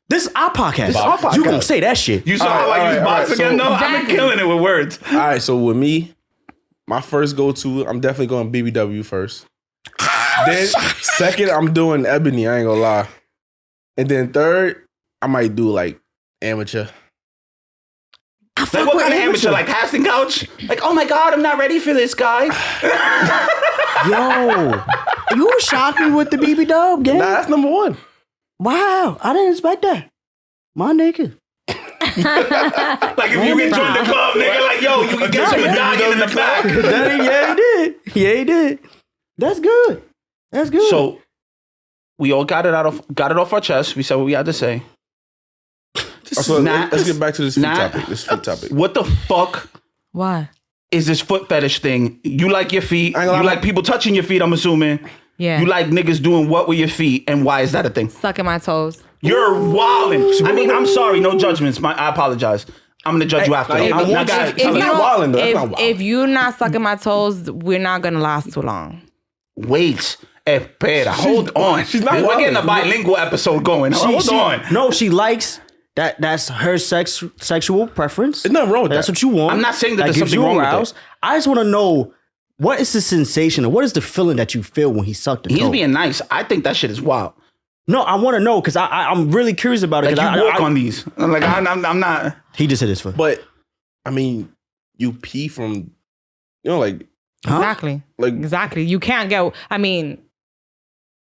This is our podcast. This is our podcast. You gonna say that shit. You saw All how right, I use all box right, again, so- though? I've been Exactly. killing it with words. All right, so with me, my first go-to, I'm definitely going BBW first. Then second, I'm doing Ebony. I ain't gonna lie. And then third, I might do like amateur. Like, what kind of amateur? Like, casting couch? Like, oh my God, I'm not ready for this, guy. Yo, you shocked me with the BB Dub game. Nah, that's number one. Wow, I didn't expect that. My nigga. Like, if you can join the club, nigga, like, yo, you can get some medallion in the back. Yeah, he did. Yeah, he did. That's good. That's good. So, we all got it off our chest. We said what we had to say. So Nah, let's get back to this food nah. topic. This food topic. What the fuck What? is this foot fetish thing. You like your feet. I ain't gonna You lie. like people touching your feet, I'm assuming. Yeah. You like niggas doing what with your feet, and why is that a thing? Sucking my toes. You're wildin'. I mean, I'm sorry, no judgments. I apologize. I'm gonna judge you after. Hey, Now, I guys, want you- It's not wildin', though. That's not wildin'. If you're not sucking my toes, we're not gonna last too long. wait. Espera, hold on. she's not We're getting a wildin'. bilingual episode going. Hold on. No, she likes that. That's her sexual preference. There's nothing wrong with That's that. what you want. I'm not saying that there's gives something you wrong with aroused. I just want to know what is the sensation or what is the feeling that you feel when he sucked the He's toe? being nice. I think that shit is wild. No, I want to know because I'm really curious about it. Like 'cause you walk I- on these. Like I'm not. He just hit his foot. But I mean, you pee from, like Exactly. Like- exactly. You can't go. I mean,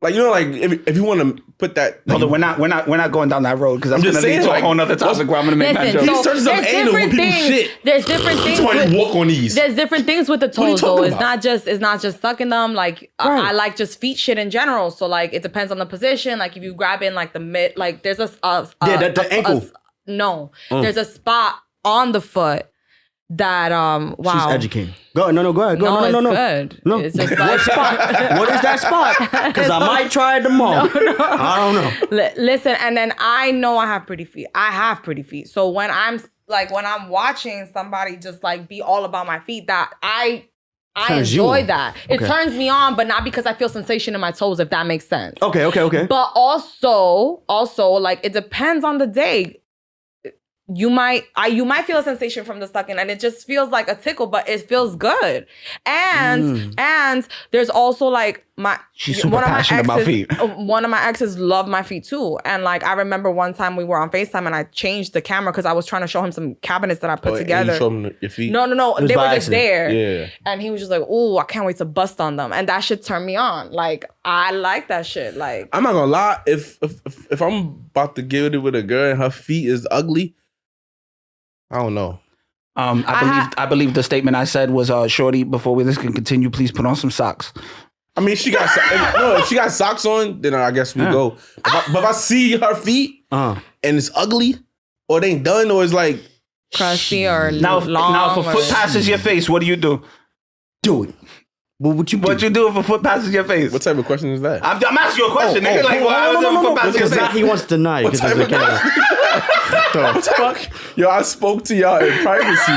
like if you want to put that. Hold on, we're not going down that road because that's I'm gonna just lead saying, to a like, whole nother topic where I'm gonna make that listen. joke. So searches up there's anal when different people things. shit. There's different things. Somebody with- walk on these. There's different things with the are you toes though. talking It's about? not just sucking them. Like I like just feet shit in general. So like it depends on the position. Like if you grab in like the mid, like there's the ankle. No, there's a spot on the foot that wow. She's educating. Go ahead. Go ahead. No, No. good. No. It's just What like spot? What is that spot? Because I might try it tomorrow. I don't know. Listen, and then I know I have pretty feet. I have pretty feet. So when I'm watching somebody just like be all about my feet, that I Turns you enjoy on. that. It Okay. turns me on, but not because I feel sensation in my toes, if that makes sense. Okay. But also, like it depends on the day. You might feel a sensation from the sucking, and it just feels like a tickle, but it feels good. And there's also like She's super passionate about feet. One of my exes loved my feet too, and like I remember one time we were on FaceTime, and I changed the camera because I was trying to show him some cabinets that I put And together. you show them your feet. No, was they were by just accident. there. Yeah. And he was just like, "Ooh, I can't wait to bust on them," and that shit turned me on. Like I like that shit. Like I'm not gonna lie. If I'm about to get it with a girl and her feet is ugly, I don't know. I believe the statement I said was, "Shorty, before this can continue, please put on some socks." I mean, if she got socks on, then I guess we go. But if I see her feet and it's ugly, or they ain't done, or it's like crusty or Now, long. if a foot passes your face, what do you do? Do it. What you do? What you do if a foot passes your face? what type of question is that? I'm asking you a question, nigga. Like, cool. what happens if a foot passes your Because now face? he wants to deny it. What Because type it's of okay. Fuck, yo, I spoke to y'all in privacy.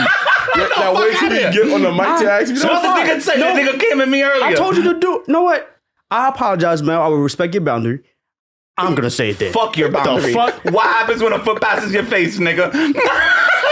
That way fuck till outta you here. get on the mic to ask me So what that. the nigga say? That nigga came at me earlier. I told you to do. You know what? I apologize, man. I will respect your boundary. I'm gonna say it then. Fuck your boundary. fuck? What happens when a foot passes your face, nigga?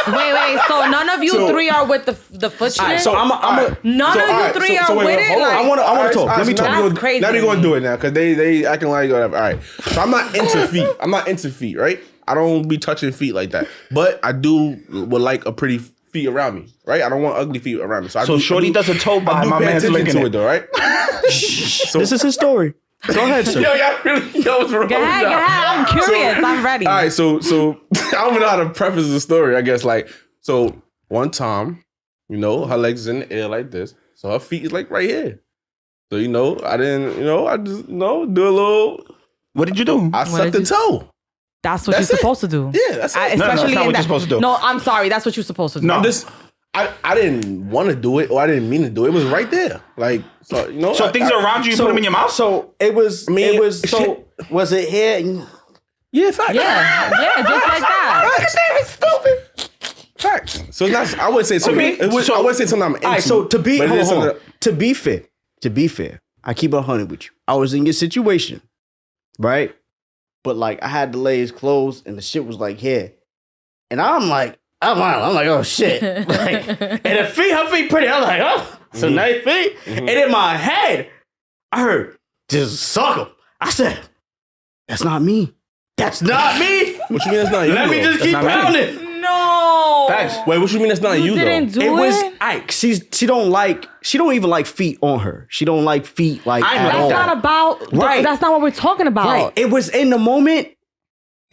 Wait. So none of you So- three are with the foot shit? All right, so I'm a None So, of you alright, three so are wait, with wait, it? hold on. Like, I wanna talk. Let me talk. That's crazy Now we to gonna me. do it now because they acting like whatever. All right. So I'm not into feet. I'm not into feet, right? I don't be touching feet like that. But I would like a pretty feet around me, right? I don't want ugly feet around me. So Shorty does a toe I by, do my pay man's attention licking to it. it though, right? So, This is his story. Go ahead, sir. yo, y'all really, yo, what's wrong? Go ahead. I'm curious. I'm ready. All right, so I don't even know how to preface the story. I guess like so one time, her legs is in the air like this, so her feet is like right here. So I didn't, I just do a little. What did you do? I sucked the did toe. That's what That's you're it. supposed to do. Yeah, that's it. I- No, especially that's not in what that. you're supposed to do. No, I'm sorry. That's what you're supposed to do. No. I didn't want to do it or I didn't mean to do it. It was right there. Like so, So things are around you, you put them in your mouth? So it was. I mean, it was. So shit. was it here? Yeah, fact. Yeah, just like that. Stupid. Fact. So it's not. I wouldn't say something. Okay, I wouldn't say something I'm into. All right. So to be but it is hold on. something To be fair, I keep 100 with you. I was in your situation, right? But like I had the legs closed and the shit was like here, and I'm like, I'm like, oh shit. Like, and her feet pretty. I'm like, oh, so nice feet. And in my head, I heard just suck them. I said, that's not me. That's not me. What you mean that's not you? Let me though? just keep not me. pounding. No. Facts. Wait, what you mean that's not you, You didn't though? do It was it. Ike. She don't even like feet on her. She don't like feet like I at know all. That's not about. Right. That's not what we're talking about. Right. It was in the moment,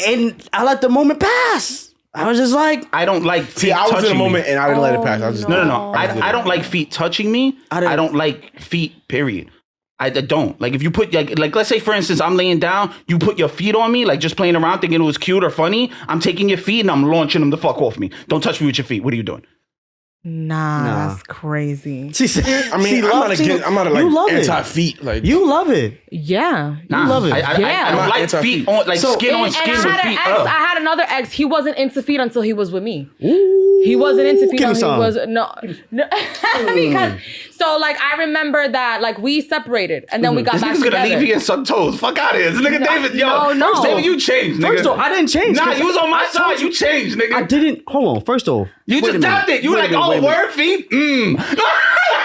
and I let the moment pass. I was just like, I don't like feet See, I was touching in the moment me. and I didn't let it pass. I was just No. I don't like feet touching me. I don't like feet, period. I don't. Like if you put like let's say for instance I'm laying down, you put your feet on me, like just playing around thinking it was cute or funny. I'm taking your feet and I'm launching them the fuck off me. Don't touch me with your feet. What are you doing? Nah, Nah. that's crazy. She said, I mean, I'm not you love like it. anti feet. Like You love it. Yeah. Nah, love it. I Yeah. don't I'm like anti-feet. feet on, like So- skin on And skin I with had an feet ex. up. I had another ex. He wasn't into feet until he was with me. Ooh. He wasn't into feet Give me until he some. was no because so like I remember that like we separated and then we got This back nigga's together. gonna leave you and suck toes. Fuck out of here. This nigga David, yo. no, no. First, David, you changed, nigga. First off, I didn't change. Nah, 'cause you was on my I told side. You changed, nigga. I didn't. Hold on. First off, You wait just a minute. doubted it. You were Wait like, a minute, oh, wait a minute. word feet?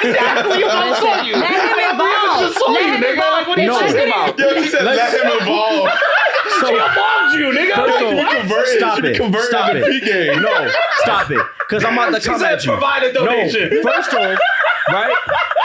That's what you I saw you. Let him I evolve. just saw Let you, him nigga. evolve. Like, what are you No. talking about? Yo, he said let him evolve. So, She evolved you, nigga. First Like, off, what? Converted. stop She it. converted Stop the it. feet game. No, stop it. Because I'm about to She come said at you. provide a donation. No, first off, right?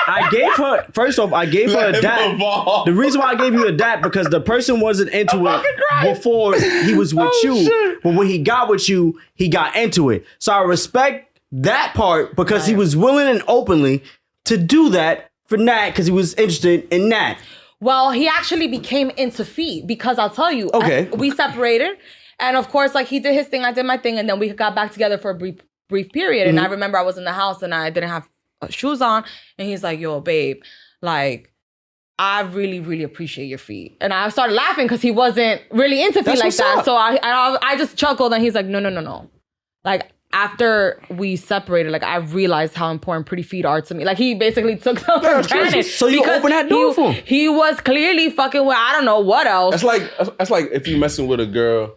I gave her Let a him dap. evolve. The reason why I gave you a dap because the person wasn't into it before he was with you. shit. But when he got with you, he got into it. So I respect that part because he was willing and openly to do that for Nat because he was interested in Nat. Well, he actually became into feet because I'll tell you. Okay. We separated, and of course, like he did his thing, I did my thing, and then we got back together for a brief period. And I remember I was in the house and I didn't have shoes on, and he's like, "Yo, babe, like." I really, really appreciate your feet. And I started laughing because he wasn't really into feet That's like what's that. up. So I just chuckled and he's like, no. Like after we separated, like I realized how important pretty feet are to me. Like he basically took them for granted. So you because open that door for him. He was clearly fucking with I don't know what else. That's like if you messing with a girl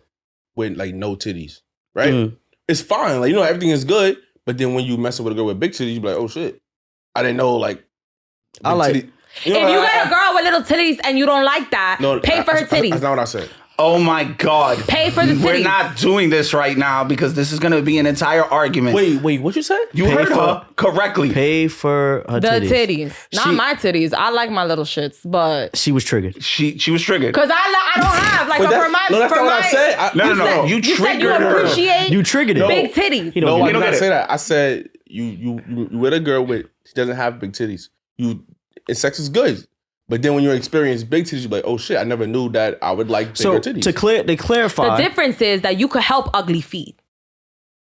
with like no titties, right? Mhm. It's fine. Like, you know, everything is good. But then when you messing with a girl with big titties, you be like, oh shit. I didn't know like I big like- titty- You know, If you I- got a girl with little titties and you don't like that, pay for her titties. That's not what I said. Oh my God. Pay for the titties. We're not doing this right now because this is going to be an entire argument. Wait, what you said? You Pay heard for- her correctly. Pay for her The titties. titties. Not She- my titties. I like my little shits, but She was triggered. She was triggered. because I don't have like But for my no, that's for not what my, I said. No, no. You said you triggered her. appreciate You triggered it. big titties. He No, don't I get did it. not get say it. that. I said you with a girl with she doesn't have big titties. And sex is good. But then when you experience big titties, you're like, oh shit, I never knew that I would like bigger So titties. to clarify, The difference is that you could help ugly feet.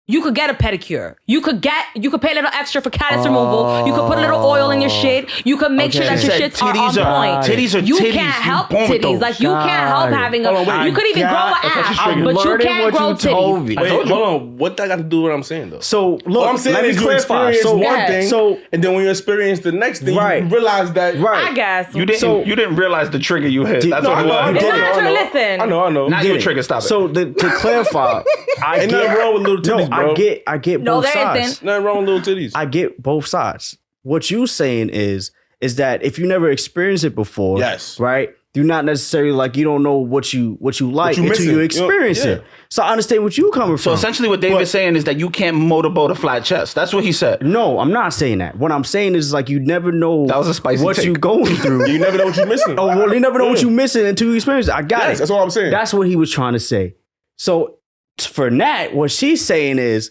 You could get a pedicure. You could pay a little extra for callus removal. You could put a little oil in your shit. You could make sure Okay. that your She said shits are on titties are- point. titties are you titties. can't You help born with titties. those. Like you can't help having a. Hold on, wait. You could even grow got- an ass, I'm but you learning can't what grow you told titties. me. Wait, told you. hold on. What that got to do with what I'm saying though? So look, What I'm saying let me is you clarify. experience So one ahead. thing, So- and then when you experience the next thing, Right. you realize that. right. I guess. You didn't. So- you didn't realize the trigger you hit. That's No, what I it know, I was. know, It's I not know, true, I know. listen. I know. Now Get you a it. trigger. Stop it. So to clarify, I Ain't get nothing wrong with little titties, no, bro. I get No, both there sides. isn't. Nothing wrong with little titties. I get both sides. What you saying is that if you never experienced it before, Yes. right? You're not necessarily like you don't know what you like you until missing. you experience Yeah. it. So I understand what you coming So from. essentially, what David's saying is that you can't motorboat a flat chest. That's what he said. No, I'm not saying that. What I'm saying is like you never know That was a spicy what take. you going through. You never know what you're missing. Oh, well, you never know what Yeah. you missing until you experience it. I got Yes, it. that's all I'm saying. That's what he was trying to say. So for Nat, what she's saying is,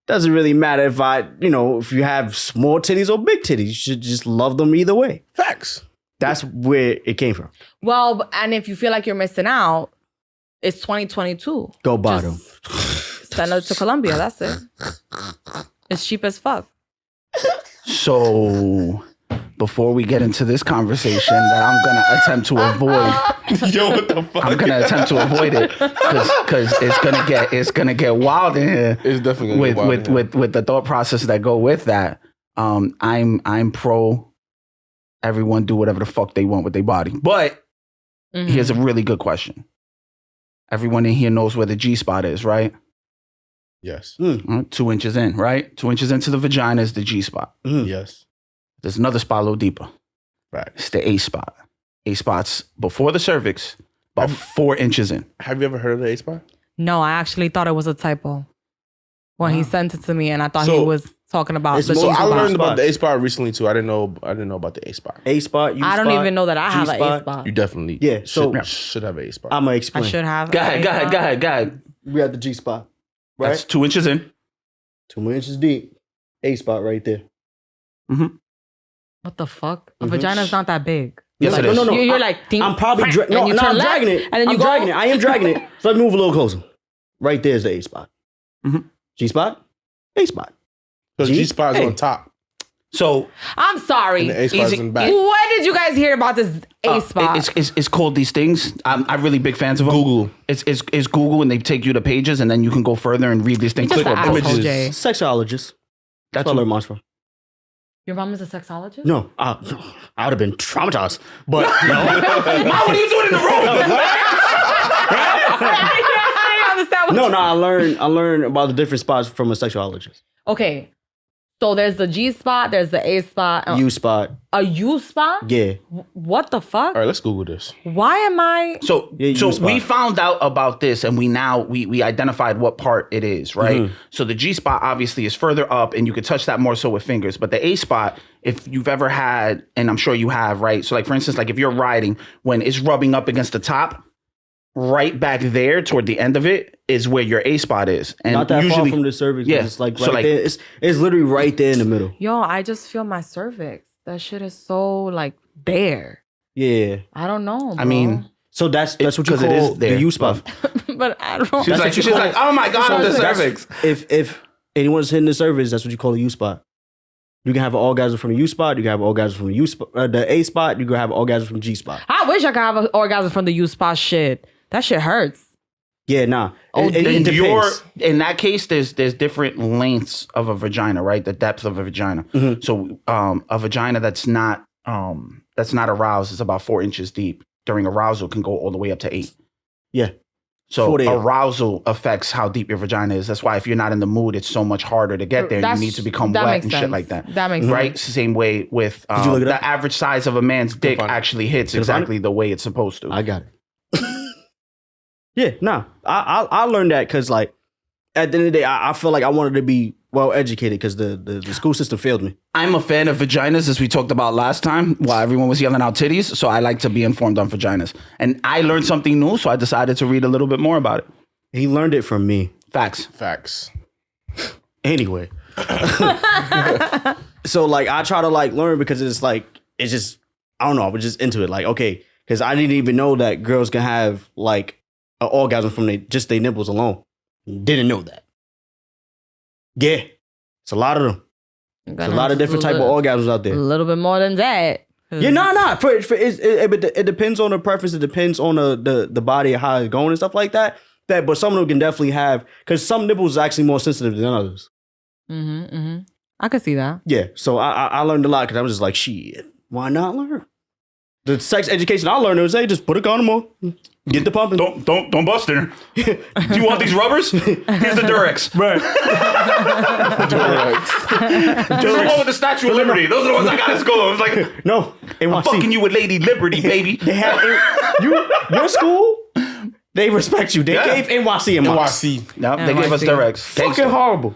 doesn't really matter if you have small titties or big titties. You should just love them either way. Facts. That's where it came from. Well, and if you feel like you're missing out, it's 2022. Go bottom. Send it to Colombia. That's it. It's cheap as fuck. So before we get into this conversation that I'm gonna attempt to avoid, Yo, what the fuck? I'm gonna attempt to avoid it because it's gonna get wild in here. It's definitely gonna with get wild in here. with the thought process that go with that. I'm pro. Everyone do whatever the fuck they want with their body, but Mhm. here's a really good question. Everyone in here knows where the G spot is, right? Yes. 2 inches in, right? 2 inches into the vagina is the G spot. Yes. There's another spot a little deeper. Right. It's the A spot. A spot's before the cervix, about 4 inches in. Have you ever heard of the A spot? No, I actually thought it was a typo when he sent it to me, and I thought he So- was talking about It's the more- So G I spot. learned about spots. the A spot recently too. I didn't know about the A spot. A spot. U I don't spot, even know that I have an A G-spot. spot. You definitely Yeah, so- should have a A spot. I'm gonna I explain. should have. Go an ahead, A go ahead, spot. go ahead, go ahead. We got the G spot. Right, That's 2 inches in. 2 inches deep. A spot right there. What the fuck? A Mhm. vagina's not that big. Yes, Like, it is. no. You're I- like, ding, I'm probably crack, and you I'm turn left, dragging it. and then you I'm go. dragging it. I am dragging it. So let's move a little closer. Right there's the A spot. Mhm. G spot. A spot. Because G spot is on top So I'm sorry. and the A spot is Easy- in the back. When did you guys hear about this A spot? it's called these things. I'm really big fans of them. Google. It's Google, and they take you to pages, and then you can go further and read these things. Just click an on asshole, images. Jay. Sexologist. That's That's where I learned mine from. Your mom is a sexologist? No, I would have been traumatized. But no. Mom, what are you doing in the room? I didn't understand what I learned about the different spots from a sexologist. Okay. So there's the G spot, there's the A spot, U spot. a U spot? Yeah. What the fuck? All right, let's Google this. Why am I? So, Yeah, so U-spot. we found out about this, and we identified what part it is, right? Mm-hmm. So the G spot obviously is further up, and you can touch that more so with fingers. But the A spot, if you've ever had, and I'm sure you have, right? So, like for instance, like if you're riding, when it's rubbing up against the top, right back there toward the end of it is where your A spot is, and Not that usually far from the cervix. Yeah. It's like So, right like- there. It's literally right there in the middle. Yo, I just feel my cervix. That shit is so like there. Yeah. I don't know. Bro. I mean, So that's what you 'cause call it is there, the U spot. but I don't. she's what you she's call like, it. oh my god, the That's- cervix. If anyone's hitting the cervix, that's what you call a U spot. You can have an orgasm from the U spot. You can have an orgasm from the U spot, the A spot. You can have an orgasm from G spot. I wish I could have an orgasm from the U spot shit. That shit hurts. Yeah, nah. Oh, It In depends. in that case, there's different lengths of a vagina, right? The depth of a vagina. Mhm. So a vagina that's not aroused is about 4 inches deep. During arousal, can go all the way up to 8. Yeah. So 4 to 8. arousal affects how deep your vagina is. That's why if you're not in the mood, it's so much harder to get there. That's- You need to become that wet makes and shit sense. like that. That makes sense. Right? It's the same way with you look it the up? average size of a man's dick find it. actually hits you find exactly the way it's supposed to. I got it. Yeah, nah. I learned that because like at the end of the day, I feel like I wanted to be well educated because the school system failed me. I'm a fan of vaginas, as we talked about last time, while everyone was yelling out titties. So I like to be informed on vaginas. And I learned something new, so I decided to read a little bit more about it. He learned it from me. Facts. Facts. Anyway. So like I try to like learn because it's just I don't know, I was just into it. Like, okay, because I didn't even know that girls can have like an orgasm from just their nipples alone. Didn't know that. Yeah. It's a lot of them. There's a lot of different type of orgasms out A there. little bit more than that. Yeah, nah. It depends on the preference. It depends on the body and how it's going and stuff like that. But some of them can definitely have, because some nipples are actually more sensitive than others. I could see that. Yeah, so I learned a lot because I was just like, shit, why not learn? The sex education I learned was, hey, just put a condom on, get the pumping. Don't bust her. Do you want these rubbers? Here's the Durex. Right. Just the one with the Statue of Liberty. Those are the ones I got at school. I was like, No, I'm fucking you with Lady Liberty, baby. They have your school. They respect you. They Yeah. gave NYC a mark. NYC. No, they gave us NYC. Durex. Fucking Gangsta. horrible.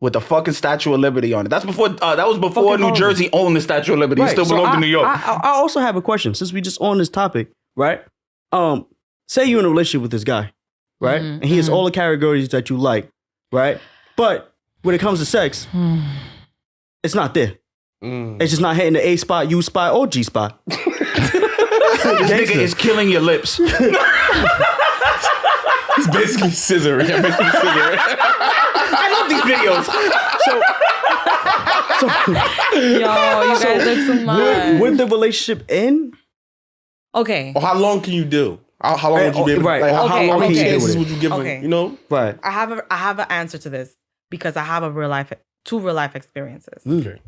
With the fucking Statue of Liberty on it. That was before Fucking New horrible. Jersey owned the Statue of Liberty. It still so belonged to New York. I also have a question since we just on this topic, right? Say you're in a relationship with this guy, right? And he has all the categories that you like, right? But when it comes to sex, it's not there. It's just not hitting the A spot, U spot, or G spot. This nigga is killing your lips. He's basically scissoring. I love these videos. Yo, you guys are too much. Would the relationship end? Okay. Or how long can you do? How long would you be able Right. to, like, Okay, how many okay. chances would you give him? Okay. You know? Right. I have an answer to this because I have two real life experiences. Okay.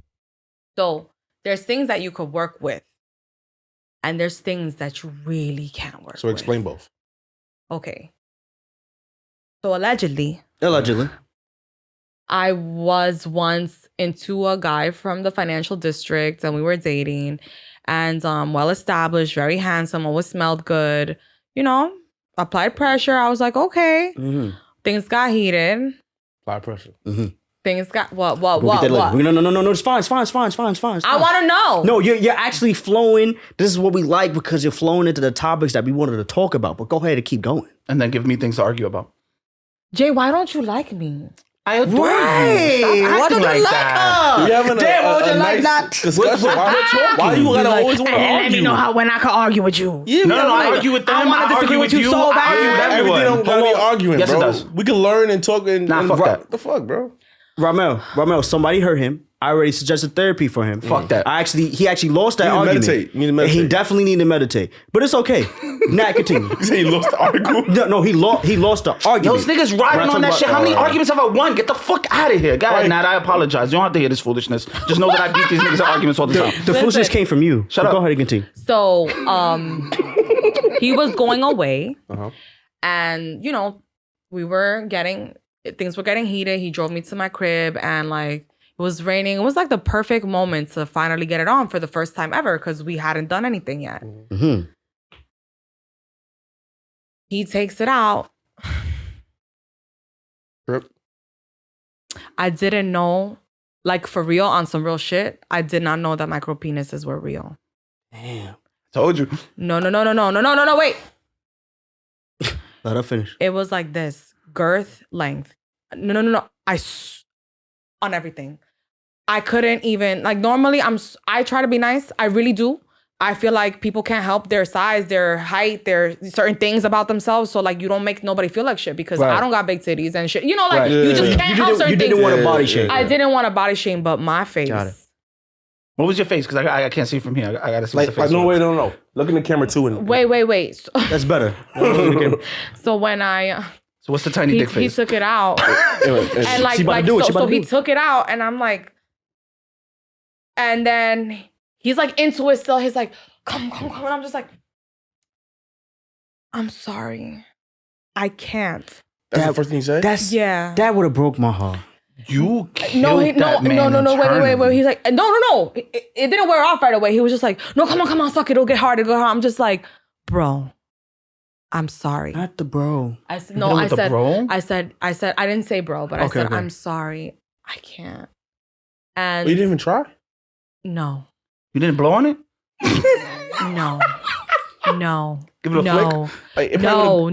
So there's things that you could work with, and there's things that you really can't work So with. explain both. Okay. So allegedly, I was once into a guy from the financial district and we were dating and well established, very handsome, always smelled good, you know, applied pressure. I was like, okay. Mm-hmm. Things got heated. Apply pressure. Things got what? We'll get that later. No. It's fine. I want to know. No, you're actually flowing. This is what we like because you're flowing into the topics that we wanted to talk about. But go ahead and keep going. And then give me things to argue about. Jay, why don't you like me? I adore Right. you. Stop What acting do you like like that. her? We having Damn, what would you like nice that? discussion. We're Why you gotta always want to Let argue? me know how when I can argue with you. Yeah, No, I argue with them. I wanna disagree argue with you so I argue with bad. Everything everyone. don't gotta be arguing, Yes, bro. it does. We can learn and talk and Nah, and fuck rock that. the fuck, bro. Ramel, somebody hurt him. I already suggested therapy for him. Fuck that. He actually lost that You need to argument. meditate. You need to And meditate. he definitely need to meditate. But it's okay. Nat, continue. You say he lost the article? No, he lost the argument. Those niggas riding on that shit. How many Alright. arguments have I won? Get the fuck out of here. Go ahead, Right. Nat. I apologize. You don't have to hear this foolishness. Just know that I beat these niggas at arguments all the time. The foolishness Listen. came from you. Shut up. Go ahead and continue. So he was going away, Uh-huh. and things were getting heated. He drove me to my crib, and like it was raining. It was like the perfect moment to finally get it on for the first time ever because we hadn't done anything yet. Mm-hmm. He takes it out. Rip. I didn't know, like for real, on some real shit. I did not know that micro penises were real. Damn. Told you. No, wait. Let her finish. It was like this: girth, length. No. On everything. I couldn't even like. Normally, I try to be nice. I really do. I feel like people can't help their size, their height, their certain things about themselves. So like, you don't make nobody feel like shit because Right. I don't got big titties and shit. You know, like Right. you just Yeah. can't help certain You things. didn't want to Yeah, body yeah, shame. yeah. I didn't want to body shame, but my face. Got it. What was your face? Because I can't see from here. I gotta see what the Like, face no, was. wait, no. Look in the camera too. And Wait. That's better. So when I So what's the tiny he dick face? took it out. and And like, She about to do it. She about so to do he it. took it out, and I'm like, and then he's like into it still. He's like, come, and I'm just like, I'm sorry, I can't. that's the first thing he said? Yeah. That would have broke my heart. You killed No, that man wait. internally. He's like, no. It didn't wear off right away. He was just like, no, come on, suck it. It'll get hard. I'm just like, bro, I'm sorry. Not the bro. I said, Hit no, him I with the said, bro? I said, I didn't say bro, but I Okay, said, okay. I'm sorry, I can't. And Oh, you didn't even try? no. You didn't blow on it? No. Give it a flick? Like, if No.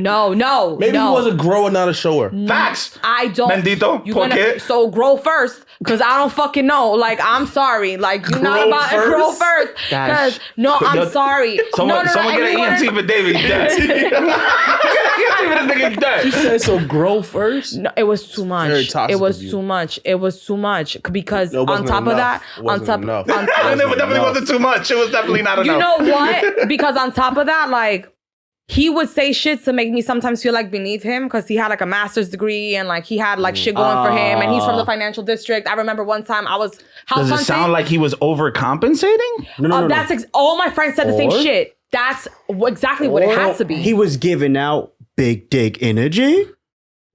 Maybe he was a grower, not a shower. Facts. I don't. Bendito, You ¿por qué? so grow first, cause I don't fucking know. Like I'm sorry. Like you're not Grow about to grow first. That's- Cause no, I'm sorry. Someone no, get and an you wanna- EMT for David. He's dead. Get an EMT for this nigga. He's dead. said so grow first? No, it was too much. very toxic It was of you. too much. It was too much because No, it on wasn't top of that, enough. It on wasn't top, enough. on It top, And it definitely enough. wasn't too much. It was definitely not you enough. know what? Because on top of that, like he would say shit to make me sometimes feel like beneath him because he had like a master's degree and like he had like shit going for him and he's from the financial district. I remember one time I was house Does it hunting. sound like he was overcompensating? No. All my friends said the same Or- shit. That's exactly what it had to be. He was giving out big dick energy.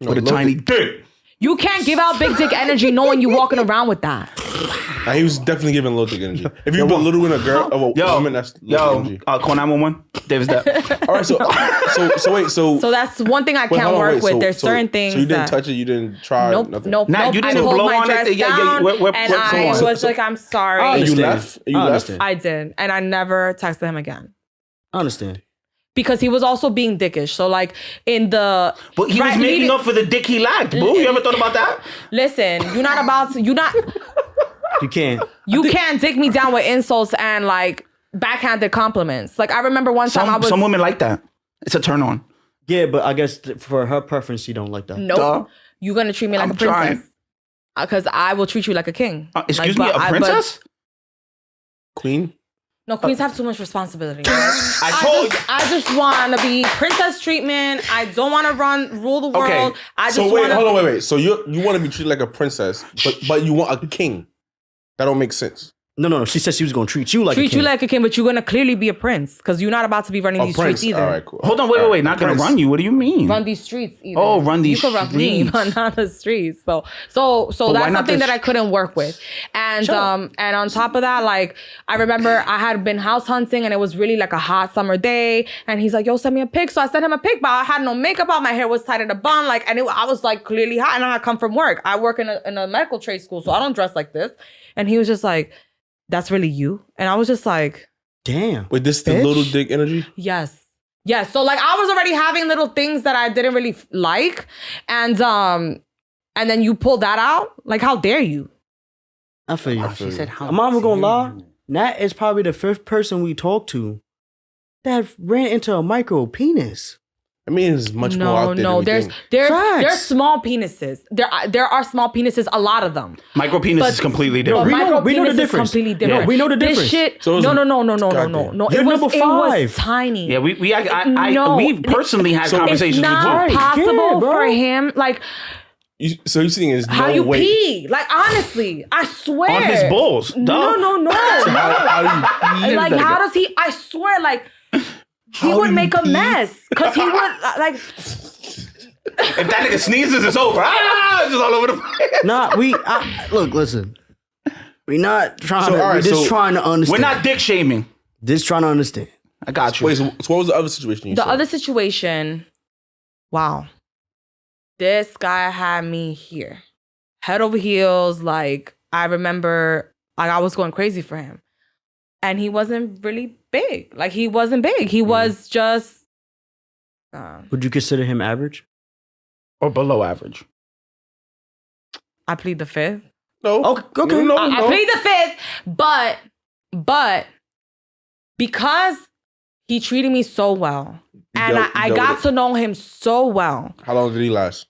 With a tiny dick. You can't give out big dick energy knowing you walking around with that. Nah, he was definitely giving little dick energy. If you belittling a girl of a woman, that's little energy. Call 911. David's dead. All right, so wait, so that's one thing I wait, can't hold on, work wait, with. so- There's so- certain things So you didn't that, touch it, you didn't try nothing. Nope. Nah, you I didn't pulled blow my on it. dress Yeah, down, where- and so I on. was like, I'm sorry. I And you understand. left? And you I left? understand. I did, and I never texted him again I understand. because he was also being dickish. So like in the But he was right, making didn't- up for the dick he lacked, boo. You ever thought about that? Listen, you can't dick me down with insults and like backhanded compliments. Like I remember one time Some women like that. It's a turn on. Yeah, but I guess for her preference, she don't like that. nope. Duh. You're gonna treat me like I'm a princess. trying. Because I will treat you like a king. Excuse Like, me, a princess? Queen? No, queens have too much responsibility. I told you. I just want to be princess treatment. I don't want to rule the world. Okay. I just So want wait, hold on, wait. So you want to be treated like a princess, but you want a king. That don't make sense. No. She said she was gonna treat you like a treat king. you like a king, but you're gonna clearly be a prince because you're not about to be running A these prince. streets either. All right, cool. Hold on, wait. Not gonna Prince. run you. What do you mean? Run these streets either. Oh, run these You can run me, streets. but not the streets. So why that's not something the that I couldn't work with. And and on top of that, like I remember I had been house hunting and it was really like a hot summer day. And he's like, "Yo, send me a pic." So I sent him a pic, but I had no makeup on. My hair was tied in a bun, like, and I was like clearly hot. And I had come from work. I work in a medical trade school, so I don't dress like this. And he was just like, "That's really you?" And I was just like, Damn. Wait, this the Bitch. little dick energy? yes. So like I was already having little things that I didn't really like. And then you pull that out? Like, how dare you? I feel you. She said, how I'm not even gonna dare lie. you. Nat is probably the fifth person we talked to that ran into a micro penis. I mean, there's much more out there. No, than we there's think. there's small penises. There are small penises, a lot of them. Micro penis But- is completely No, different. we know Micro the penis is difference. completely different. Yeah, we know the difference. This shit, So it's- no. Goddamn. You're number It 5. was tiny. Yeah, No, we personally had it's conversations with not you. possible Yeah, bro. for him. Like So you're saying there's how no you way. pee. Like honestly, I swear. On his balls. No. How do you pee? Like how does he? I swear, like he would do make you a pee? mess because he would like. If that nigga sneezes, it's over. It's just all over the place. Nah, look, listen. We not trying So, to. all right, we just so- trying to understand. We're not dick shaming. Just trying to understand. I got you. Wait, so what was the other situation you The said? other situation, wow. This guy had me here. Head over heels. Like, I remember, like, I was going crazy for him. And he wasn't really big. Like, he wasn't big. He was just... Would you consider him average? Or below average. I plead the fifth. No. Okay. No, I plead the fifth, but because he treated me so well, and dealt- I dealt got with it. to know him so well. How long did he last?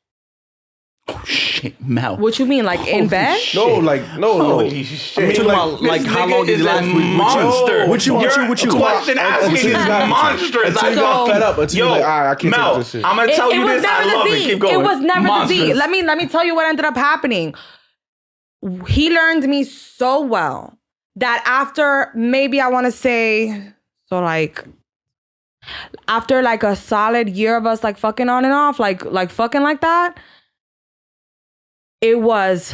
Oh, shit, Mel. What you mean, like in bed? No, like no. Holy shit. I mean, talking like, about, like, This how nigga long did is he last a with you? monster. With you? Your question asking until is you got- monstrous. until you got fed up, until you like, all right, I can't Mel, take this shit. I'm gonna tell you this. I love it. Keep going. It was never Monstrous. the V. Let me tell you what ended up happening. He learned me so well that after maybe I want to say so like after like a solid year of us like fucking on and off like fucking like that, it was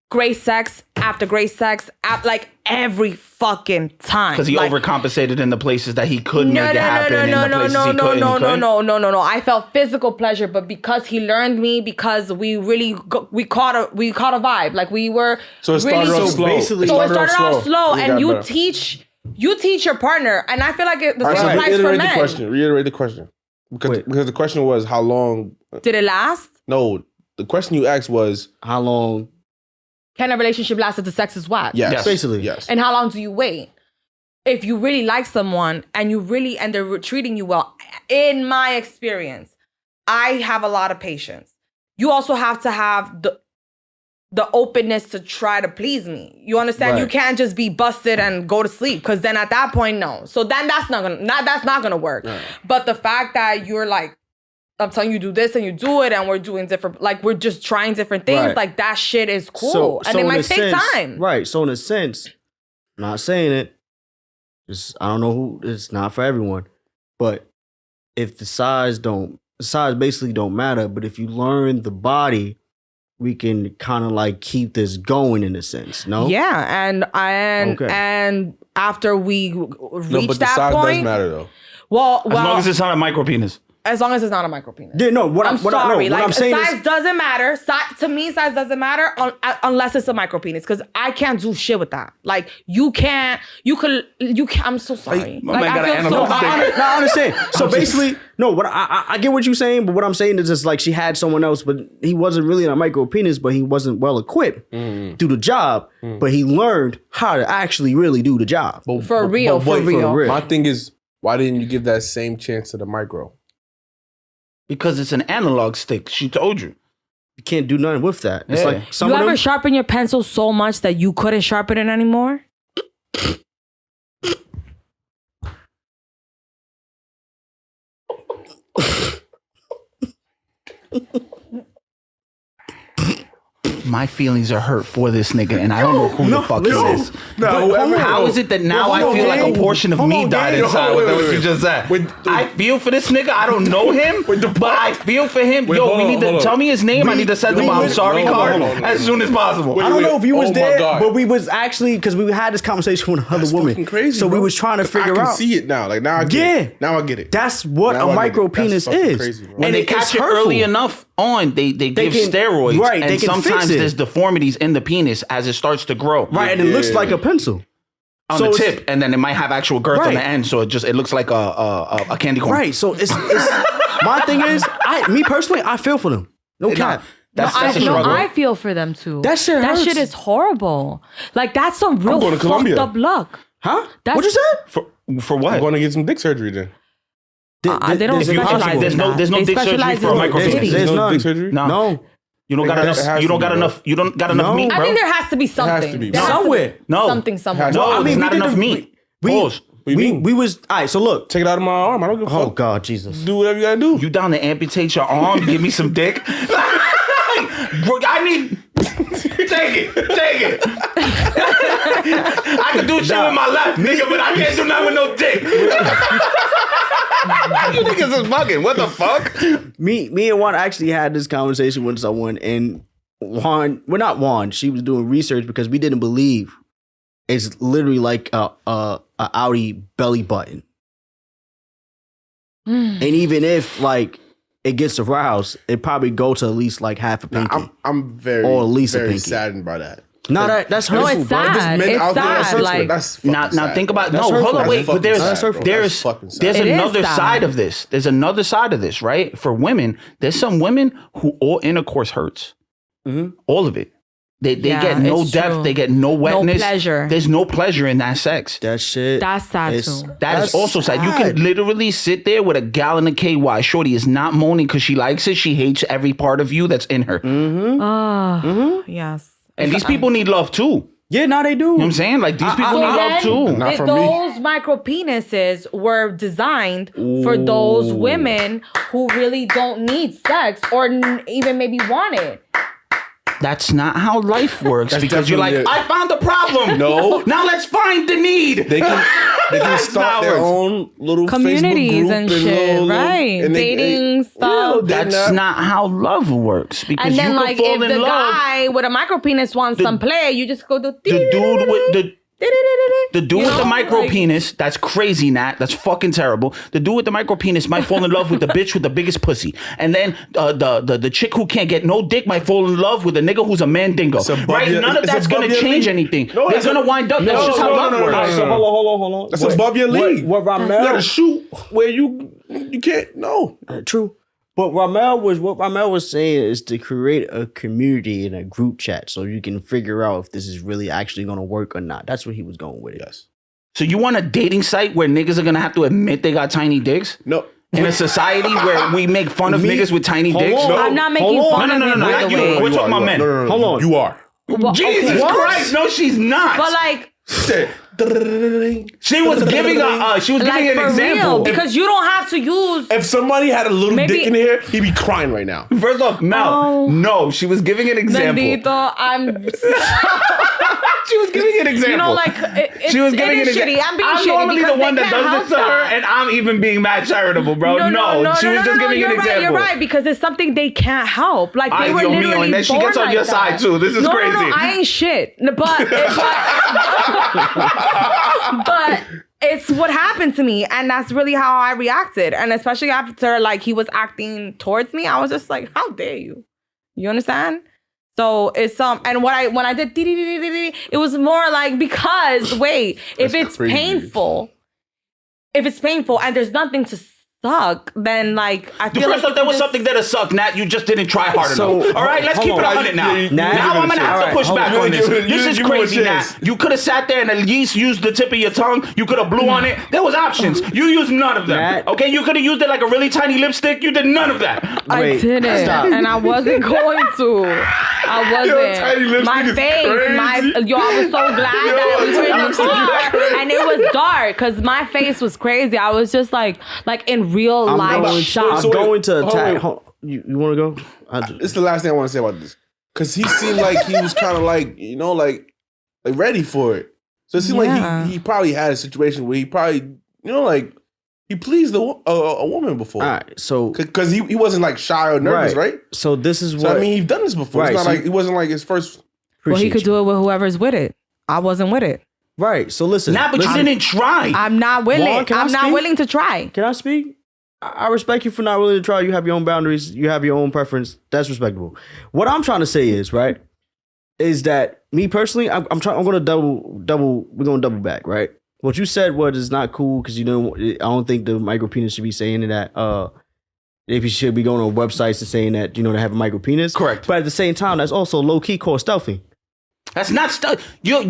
great sex after great sex like every fucking time. Because he Like, overcompensated in the places that he could make it happen. in the places he couldn't. no. I felt physical pleasure, but because he learned me, because we really we caught a vibe. Like we were. So it started really, off slow. basically- So it started off slow, It and got you better. teach your partner, and I feel like the All right, same so applies for reiterate men. the question. Reiterate the question. Because the question was how long. Did it last? No, the question you asked was How long? Can a relationship last if the sex is whack? yes, Basically. yes. And how long do you wait? If you really like someone and they're treating you well, in my experience, I have a lot of patience. You also have to have the openness to try to please me. You understand? Right. You can't just be busted and go to sleep, because then at that point, no. So then that's not gonna work. Right. But the fact that you're like, I'm telling you do this and you do it, and we're doing different, like we're just trying different things, Right. like that shit is cool. And it in might a take sense- time. Right. So in a sense, I'm not saying it. I don't know who. It's not for everyone. But if the size basically don't matter. But if you learn the body, we can kind of like keep this going in a sense. No. Yeah, and Okay. after we No, reach but the that size point, does matter though. well, As long as it's not a micro penis. as long as it's not a micro penis. Yeah, no. I'm sorry. What Like I'm saying size is, doesn't matter. To me, size doesn't matter unless it's a micro penis, because I can't do shit with that. Like you can't. I'm so sorry. My man got an I feel analog stick. I understand. So basically, no. What I get what you're saying, but what I'm saying is just like she had someone else, but he wasn't really a micro penis, but he wasn't well equipped to do the job. But he learned how to actually really do the job. For real. My thing is, why didn't you give that same chance to the micro? Because it's an analog stick. She told you. You can't do nothing with that. It's Yeah. like some You of ever them. sharpen your pencil so much that you couldn't sharpen it anymore? My feelings are hurt for this nigga, and I don't know who the fuck listen. it is. No, whoever. How is it that now Hold I on, feel like a gang. portion of Hold me on, died gang. inside Wait, with wait, what you wait. just said? Wait, I feel for this nigga. I don't know him, but I feel for him. Wait, Yo, hold we on, need to hold on. tell me his name. I need to send him we I'm was- sorry no, card hold on. as soon as possible. Wait, I don't know if you was oh my there, God. but we was actually because we had this conversation with another That's woman. fucking crazy. So we bro. was trying to 'Cause I figure can out. see it now. Like now I get Yeah. it. Now I get it. That's what Now a I get micro it. That's penis fucking is. crazy, bro. When And they it's catch it hurtful. early enough on, they give can- steroids. right, and they can fix sometimes it. there's deformities in the penis as it starts to grow. Right, and it looks like a pencil. On So the it's- tip, and then it might have actual girth on Right. the end, so it looks like a candy corn. Right. So it's my thing is, me personally, I feel for them. No Nah, cap. that's I a struggle. I feel for them too. That shit hurts. That shit is horrible. Like that's some real going to fucked Colombia. up luck. Huh? That's- What you said? For what? I'm going to get some dick surgery then. They don't If you- specialize there's in no- that. there's no They dick surgery specialize for in micro penis. titties. There's no none. dick surgery? No. You don't got It enough. has You don't to got be, enough. You don't got enough No. meat, I bro. think there has to be something. to be, There bro. has to be Somewhere. No. something somewhere. Has to No, be. I mean, there's we not did enough the- meat. We Pause. we was all right. So look. Take it out of my arm. I don't give a fuck. Oh God, Jesus. Do whatever you gotta do. You down to amputate your arm? Give me some dick. Bro, I need. Take it. I can do shit with my left, nigga, but I can't do nothing with no dick. You niggas is bugging. What the fuck? Me and Juan actually had this conversation with someone, and not Juan. She was doing research because we didn't believe it's literally like a Audi belly button. And even if like it gets aroused, it probably go to at least like half a pinky. I'm very, Or at least a very pinky. saddened by that. No, that's No, hurtful, it's bro. sad. If it's men It's out there, sad, that's hurtful. like- That's fucking Now sad, think bro. about That's no. Hold hurtful. on, wait. That's But fucking sad, bro. there's That's fucking sad. there's It is another sad. side of this. There's another side of this, right? For women, there's some women who all intercourse hurts. All of it. They Yeah, get no it's depth. true. They get no wetness. pleasure. There's no pleasure in that sex. That shit. That's sad is- too. That is that's also sad. You can literally sit there with a gallon of KY. Shorty is not moaning because she likes it. She hates every part of you that's in her. Yes. And these people need love too. You know Yeah, now they do. what I'm saying? Like these people So need love then, too. Not for me. those micro penises were designed for those women who really don't need sex or even maybe want it. That's not how life works That's because you're like, definitely it. I found the problem. No. Now let's find the need. They can That's start how it their works. own little Communities Facebook group and shit, little- right. and Dating stuff. little dating That's app. not how love works because And you then, can like, fall if in the love. guy with a micro penis wants some play, you just go to The dude with the dude You with the know, micro like- penis, that's crazy, Nat. That's fucking terrible. The dude with the micro penis might fall in love with the bitch with the biggest pussy. And then the chick who can't get no dick might fall in love with a nigga who's a mandingo. above Right? your- None of it's that's above gonna your change league. anything. No, They're it's gonna a- wind up. That's no, just how no, love no, no, works. no, no, So no. hold on. That's above your league. What You gotta Ramel? shoot where you can't. No. True. But what Ramel was saying is to create a community in a group chat so you can figure out if this is really actually going to work or not. That's what he was going with. Yes. So you want a dating site where niggas are gonna have to admit they got tiny dicks? No. In a society where we make fun of Me- niggas with tiny Hold dicks? on. I'm not making Hold on. fun No, of no, it, no, by not the you. way. We're talking about men. No, Hold on. You are. Well, Jesus okay. Christ, no, she's not. But like, she was giving like an for example. real, because you don't have to use. If somebody had a little Maybe- dick in here, he'd be crying right now. First off, Mel, Oh. no, she was giving an example. Bendito, I'm. She was giving an example. You know, like she was giving it an is shitty. example. I'm being I'm shitty normally because the one they that can't does help this to her, that. and I'm even being mad charitable, bro. No, she was just giving you're an right, example. You're right, because it's something they can't help. Like they Ay, were Dios mío, literally and then she born gets on like your that. side, too. This is crazy. No, I ain't shit. But it's what happened to me, and that's really how I reacted. And especially after like he was acting towards me, I was just like, "How dare you?" You understand? So it's and when I did it was more like because wait, if That's it's crazy. painful, and there's nothing to suck, then like I The feel first like off, there was just- something that'll suck, Nat. You just didn't try hard So, enough. All right, let's hold keep it on. 100 now. You- Nat, Now I'm gonna have to push hold back on. on this. You This is give him a crazy, Nat. chance. You could have sat there and at least used the tip of your tongue. You could have blew on it. There was options. You used none of them. Nat. Okay, you could have used it like a really tiny lipstick. You did none of that. I Wait, didn't, stop. and I wasn't going to. I wasn't. tiny lipstick My is face, crazy. I was so glad that we were in the car, and it was dark because my face was crazy. I was just like in real life shock. I'm going to Hold attack. on. You want to go? This is the last thing I want to say about this. Because he seemed like he was kind of like, like ready for it. So it seemed Yeah. like he probably had a situation where he probably, like he pleased a woman before. All right. So Because he wasn't like shy or nervous, right? So this is So what I mean, he's done this before. Right, It's not so- like it wasn't like his first. Well, he appreciate could you. do it with whoever's with it. I wasn't with it. Right. So listen. Nah, but you listen. didn't try. I'm not willing. Juan, can I I'm not speak? willing to try. Can I speak? I respect you for not willing to try. You have your own boundaries. You have your own preference. That's respectable. What I'm trying to say is, right, is that me personally, I'm going to double. We're going to double back, right? What you said was it's not cool because I don't think the micro penis should be saying that. If you should be going on websites and saying that they have a micro penis. Correct. But at the same time, that's also low key called stealthing. That's not stealthy. If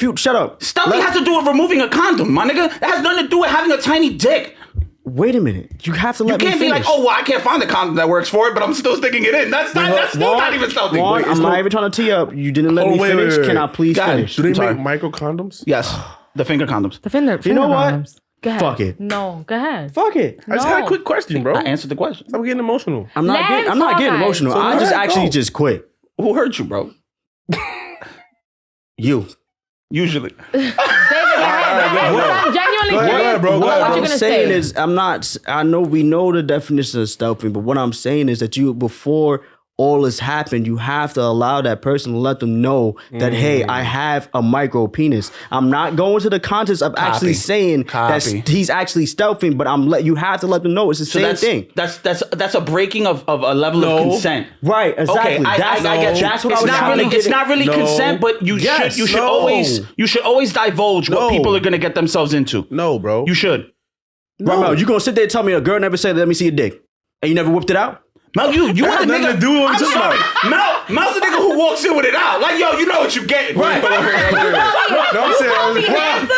you shut up. Stealthy has to do with removing a condom, my nigga. That has nothing to do with having a tiny dick. Wait a minute. You have to let me You can't be like, finish. oh, well, I can't find the condom that works for it, but I'm still sticking it in. That's still not even stealthy. Juan, I'm not even trying to tee up. You didn't let me finish. Can I please Go ahead. finish? Do they Sorry. make micro condoms? Yes, the finger condoms. The finger. You know what? condoms. Go ahead. Fuck it. No, go ahead. Fuck it. I just had a No. quick question, bro. I answered the question. I'm getting emotional. I'm Let not him getting talk, guys. emotional. So I let just it actually go. just quit. Who hurt you, bro? You. Usually. David, go ahead. go ahead. I'm genuinely Go ahead, curious. bro. Go What ahead, What bro. you I'm gonna saying say? is, I know we know the definition of stealthing, but what I'm saying is that before all this happened, you have to allow that person to let them know that, hey, I have a micro penis. I'm not going to the context of actually saying that he's actually stealthing, but you have to let them know it's the same thing. That's a breaking of a level of consent. Right, exactly. Okay, I get you. That's what it's I was not trying really, to get It's not really No. consent, but you Yes. should No. always divulge what No. people are gonna get themselves into. No, bro. You should. Romeo, you gonna sit there and tell me a girl never said, let me see your dick, and you never whipped it out? Mel, you That are has the nothing nigga. to do with what I'm we're talking sorry. Mel's the nigga who walks in with it out. Like, yo, you know what you're getting. Right. No, I'm saying. Well, you call me handsome?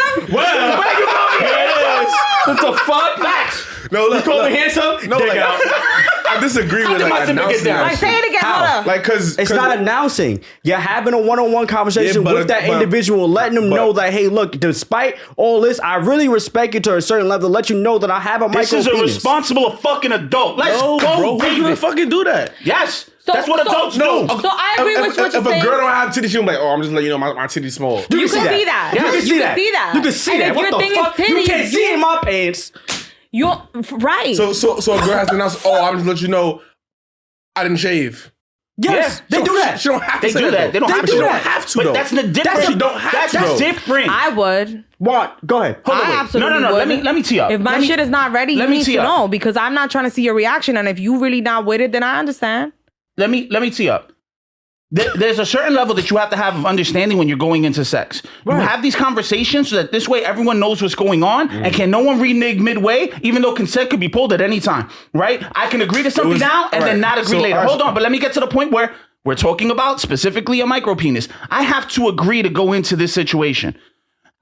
What the fuck? Facts. No, look. You call me look. handsome? No, Dick like, out. I disagree with did my like zipper get announcing down? that Like, shit. say it again. How? Hold up. Like, cause It's not announcing. You're having a one-on-one conversation Yeah, but- with that but- individual, letting them know that, hey, look, despite all this, I really respect you to a certain level to let you know that I have a This micro is a penis. responsible fucking adult. Let's no, go, bro. Who's gonna David. fucking do that? Yes. So- That's what so- adults No. do. So I agree with what you're If a saying. girl don't have titties, she'll be like, oh, I'm just letting you know my titty's small. You can see that. You can see that. see that. You can see And that. if What your the thing is fuck? You titties, can't see in my pants. You're right. So a girl has to announce, oh, I'm just letting you know I didn't shave. Yes, Yeah. they do that. She don't have to They say do that. They don't They have do to. She don't that. have to, But though. that's the difference. She don't have That's to, though. different. I would. What? Go ahead. Hold on, I wait. absolutely No. would. Let me tee up. If my shit is not ready, you let me need tee to up. know because I'm not trying to see your reaction. And if you really not with it, then I understand. Let me tee up. There's a certain level that you have to have of understanding when you're going into sex. You have these conversations so that this way everyone knows what's going on and can no one renege midway, even though consent could be pulled at any time, right? I can agree to something now and then not agree So, later. Hold on, but let me get to the point where we're talking about specifically a micro penis. I have to agree to go into this situation.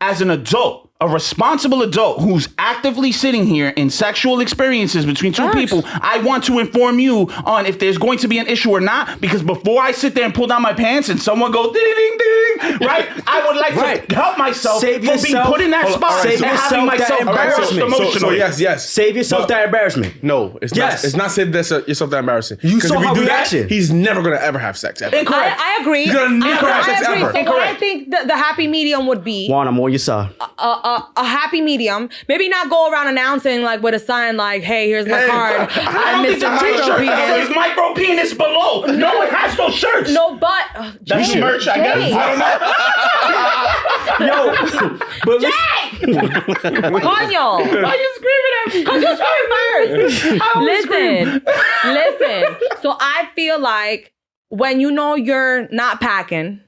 As an adult, a responsible adult who's actively sitting here in sexual experiences between two people, I want to inform you on if there's going to be an issue or not, because before I sit there and pull down my pants and someone goes ding ding ding, right? I would like to help myself Save from being yourself- put in that Hold on, spot all right, and so- having save myself yourself that embarrassed embarrassment. emotionally. yes. Save yourself But- that embarrassment. No, it's Yes. not. It's not saying that yourself that embarrassing. You 'Cause saw if we her do reaction. that, he's never gonna ever have sex ever. Incorrect. I agree. You're gonna never have I sex agree. ever. So what I think the happy medium would be Juan, I'm on your side. a happy medium. Maybe not go around announcing like with a sign like, "Hey, here's my Hey, card." I don't I'm think the Mr. t-shirt Micro that Penis. says micro penis below. No one has those shirts. No, but That's Jay, merch, I guess. Jay, I don't know. Yo, but listen, Coño. Why are you screaming at me? Cause you scream first. Listen. So I feel like when you know you're not packing,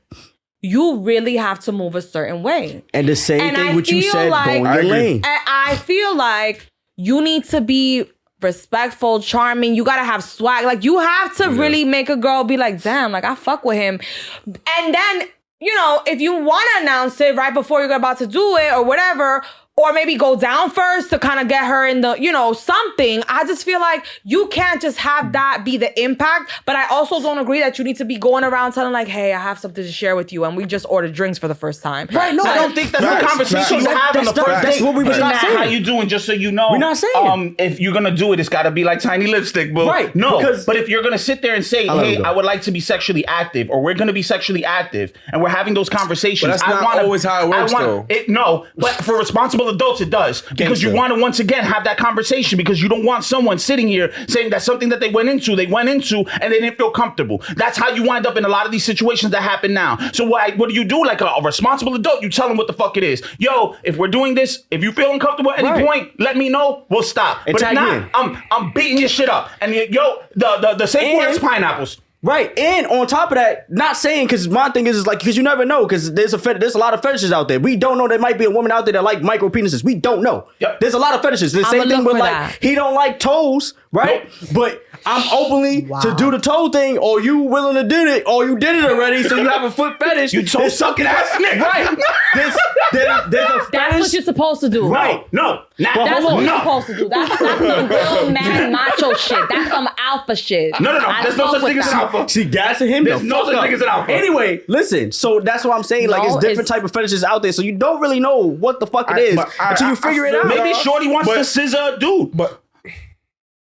you really have to move a certain way. and the same And thing I what you feel said, like- go in I your agree. lane. And I feel like you need to be respectful, charming. You gotta have swag. Like you have to really make a girl be like, damn, like I fuck with him. And then, you know, if you want to announce it right before you're about to do it or whatever, or maybe go down first to kind of get her in the, you know, something. I just feel like you can't just have that be the impact. But I also don't agree that you need to be going around telling like, hey, I have something to share with you. And we just ordered drinks for the first time. Right, no, I don't think that's Facts, the conversation facts. you have on the That's first not- date. that's what we was It's not not saying. how you doing, just so you know. We're not saying. If you're gonna do it, it's gotta be like tiny lipstick, boo. Right, No, because- but if you're gonna sit there and say, let hey, him go. I would like to be sexually active, or we're gonna be sexually active, and we're having those conversations. But that's not always how it works, though. No, but for responsible adults, it does. Because you Gangsta. want to once again have that conversation, because you don't want someone sitting here saying that something that they went into, and they didn't feel comfortable. That's how you wind up in a lot of these situations that happen now. So what do you do? Like a responsible adult, you tell them what the fuck it is. Yo, if we're doing this, if you feel uncomfortable at any Right. point, let me know. We'll stop. And But if tag not, me in. I'm beating your shit up. And the safe word is And- pineapples. Right, and on top of that, not saying, because my thing is like, because you never know, because there's a lot of fetishes out there. We don't know, there might be a woman out there that like micro penises. We don't know. Yep. There's a lot of fetishes. The I'ma same thing look with for like that. he don't like toes, right? Nope. But I'm openly to do the toe thing, or you willing to do it, or you did it already, so you have a foot fetish. You toe sucking ass nigga. Right. There's a That's fetish. what you're supposed to do. Right. No, not That's what no. you're supposed to do. That's some real man macho shit. That's some alpha shit. No. I There's no fuck such with thing as an that. alpha. She gassing him. There's the no fuck such up. thing as an alpha. Anyway, listen. So that's what I'm saying. Like, No, it's different it's- type of fetishes out there. So you don't really know what the fuck it is but until you figure it feel out. Maybe Shorty wants But- to scissor a dude. But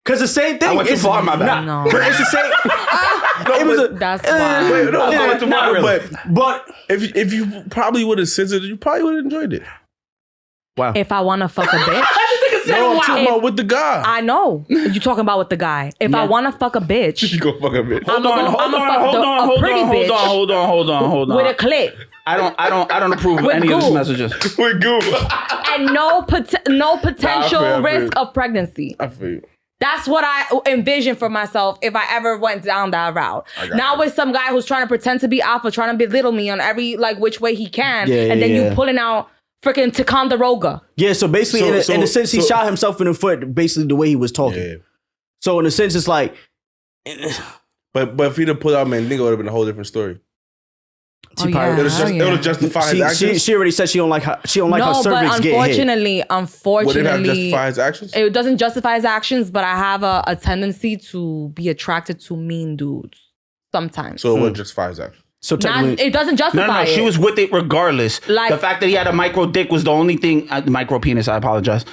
Because the same thing. I went too is- far, my bad. No. But it's the same. It was a. That's why. wait, no, I went too far, really. But if you probably would have scensored it, you probably would have enjoyed it. wow. If I want to fuck a bitch, No, I'm talking about with the guy. I know. You talking about with the guy. If I want to fuck a bitch You go fuck a bitch. Hold on, a pretty bitch hold on. with a clip I don't approve of With any of these goo. messages. With goo. and no potential I feel risk of pregnancy. I feel you. That's what I envision for myself if I ever went down that route. Not with some guy who's trying to pretend to be alpha, trying to belittle me on every like which way he can, Yeah, and then yeah. you pulling out freaking Ticonderoga. Yeah, so basically, So- in a sense, he so- shot himself in the foot basically the way he was talking. Yeah. So in a sense, it's like, But if he'd have put out Mandingo, it would have been a whole different story. She Oh, probably- yeah. It would have justified his she, actions. she already said she don't like her, she don't like her No, but cervix getting hit. Would it have unfortunately, justified his actions? it doesn't justify his actions, but I have a tendency to be attracted to mean dudes sometimes. So it would justify his actions. So Not, technically, it doesn't justify No, it. she was with it regardless. Like- the fact that he had a micro dick was the only thing. Micro penis, I apologize.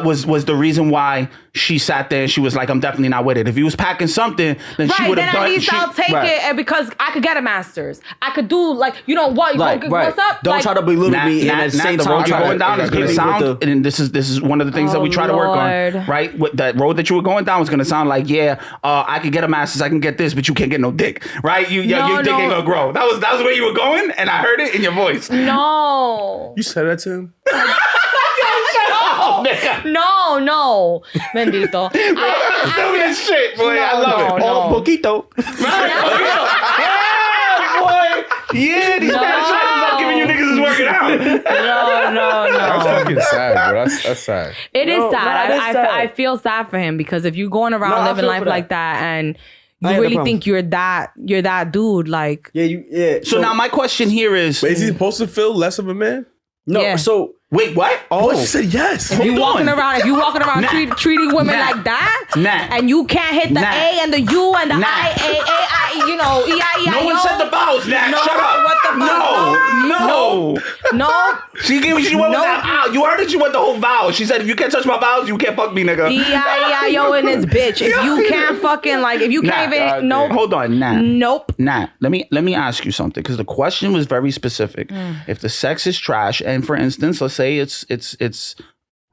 Was the reason why she sat there and she was like, "I'm definitely not with it." If he was packing something, then she Right, would then have at done. least I'll take right. it and because I could get a master's. I could do like, you know what? right, right. What's up? Don't like, try to belittle me and at the same the time road you're try going to down is going to with sound, the- and this is one of the things that we try to work Lord. on, right? With that road that you were going down was going to sound like, I could get a master's, I can get this, but you can't get no dick, right? Your dick ain't no. gonna grow. That was where you were going, and I heard it in your voice. No. You said that to him? Oh, nigga. No. Bendito. Tell me this shit, boy. I love it. no. Oh, poquito. Yeah, boy. Yeah, these Spanish ladies are giving you niggas is working out. No. That's fucking sad, bro. That's sad. It is No, sad. that is sad. I feel sad for him because if you're going around No, I living feel life for that. like that and I you ain't really no think you're that dude, like Yeah. So now my question here is, But is he supposed to feel less of a man? no. Yeah. So wait, what? Oh, she said yes. if you walking on. around Nah. treating women Nah. like that, Nah. and you can't hit the Nah. A and the U and the Nah. I, you know, No one said the vowels, Nat. No, Shut up. what the fuck? No. No, She went with No. that vowel. You heard it. She went the whole vowel. She said, "If you can't touch my vowels, you can't fuck me, nigga." E-I-E-I-O in this bitch. If you can't fucking like, if you can't Nah, even, nope, Hold on, Nat. nope. Nat, let me ask you something because the question was very specific. If the sex is trash, and for instance, let's say it's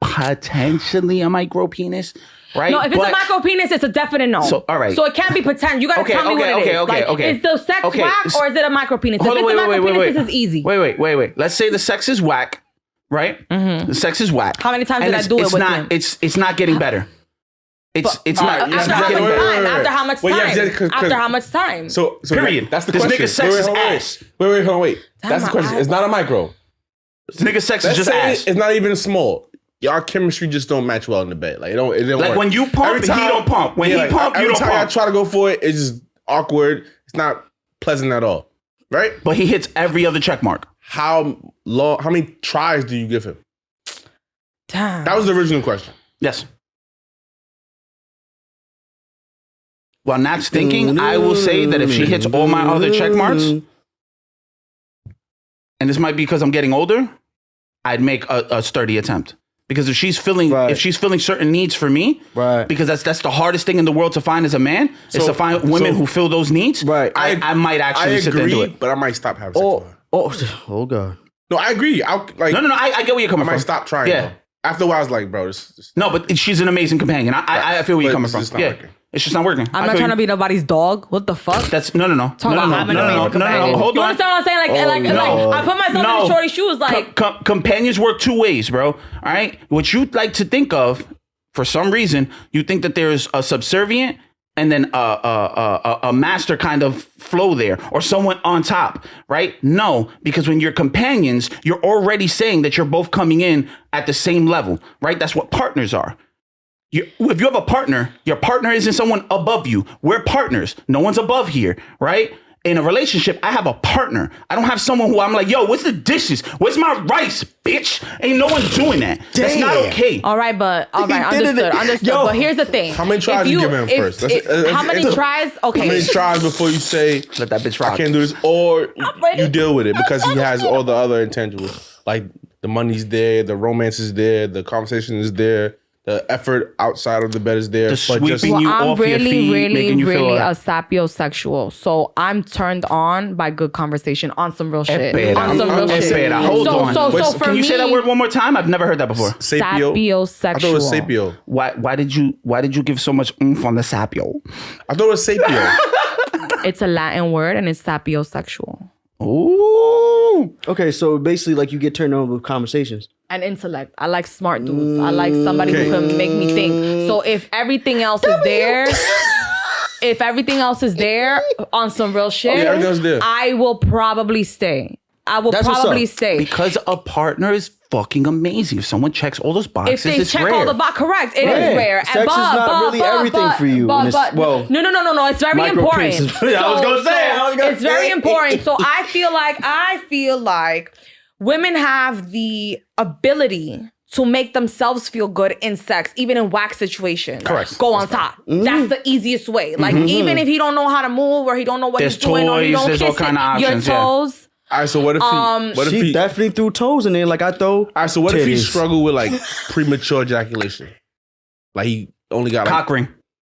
potentially a micro penis, right? No, if it's a micro penis, it's a definite no. So, all right. So it can't be pretend. You gotta Okay, tell me what it is. okay. Is the sex Okay, whack or is it a micro penis? If Hold it's on, a micro penis, this is easy. Wait. Let's say the sex is whack, right? The sex is whack. How many times And did I it's- do it it's with not, him? It's not getting better. It's not. It's After not how getting much better. time? After how much Well, time? yeah, 'cause- After how much time? So Period. That's the This question. nigga's sex is hold on, ass. Wait, hold on, wait. That's the my question. eye. It's not a micro. This nigga sex is Let's just say ass. it's not even small. Y'all chemistry just don't match well in the bed. Like it don't Like work. when you pump, he don't pump. When he pump, you every don't time I pump. try to go for it, it's just awkward. It's not pleasant at all. Right? But he hits every other check mark. How long? How many tries do you give him? Damn. That was the original question. Yes. While Nat's thinking, I will say that if she hits all my other check marks, and this might be because I'm getting older, I'd make a sturdy attempt. Because if she's feeling Right. certain needs for me, Right. because that's the hardest thing in the world to find as a man, is So- to find women so- who fill those needs. Right. I might I actually sit there and do agree, it. but I might stop having sex with her. Oh God. No, I agree. I I get where you're I coming might from. stop trying. Yeah. Though. After a while, I was like, bro, this No, but she's an amazing companion. I feel where you're But coming it's from. just not Yeah, working. it's just not working. I'm not trying to be nobody's dog. What the fuck? That's no. Talk about having a amazing companion. Hold You on. understand what I'm saying? Like, no. I put myself in the shorty shoes. Like, Companions work two ways, bro. All right, what you like to think of, for some reason, you think that there's a subservient and then a master kind of flow there, or someone on top, right? No, because when you're companions, you're already saying that you're both coming in at the same level, right? That's what partners are. if you have a partner, your partner isn't someone above you. We're partners. No one's above here, right? In a relationship, I have a partner. I don't have someone who I'm like, yo, what's the dishes? Where's my rice, bitch? Ain't no one doing that. That's not okay. All right, understood. Yo. But here's the thing. How many tries you give him first? How many tries? Okay. How many tries before you say, Let that bitch I rock. can't do this, or ready. you deal with it because he has all the other intangibles, like the money's there, the romance is there, the conversation is there, the effort outside of the bed is there. The sweeping Well, you I'm off your really, feet, really, making you feel really like- a sapiosexual. So I'm turned on by good conversation on some real shit. Espera. On some real shit. Espera. Hold on. So Wait, for Can you me, say that word one more time? I've never heard that before. sapio. sapiosexual. I thought it was sapio. Why did you give so much oomph on the sapio? I thought it was sapio. It's a Latin word and it's sapiosexual. Ooh. Okay, so basically, like you get turned on with conversations. And intellect. I like smart dudes. I like somebody who can make me think. So if everything else is there, on some real shit, Yeah, everything else there. I will probably stay. That's what's up. Stay. Because a partner is fucking amazing. If someone checks all those boxes, If they it's check rare. all the box, correct, it is Right. rare. Sex is not really everything for you, and it's- well, no. It's very micro important. penises. I was gonna say. It's very important. So I feel like women have the ability to make themselves feel good in sex, even in whack situations. Correct. Go on top. Mm-hmm. That's the easiest way. Like even if he don't know how to move or he don't know what There's he's doing or he toys, don't there's all kiss kind of your options, yeah. toes. All right, so what if She he definitely threw toes in there, like I throw. all right, so what if he titties. struggled with like premature ejaculation? Like he only got Cock ring.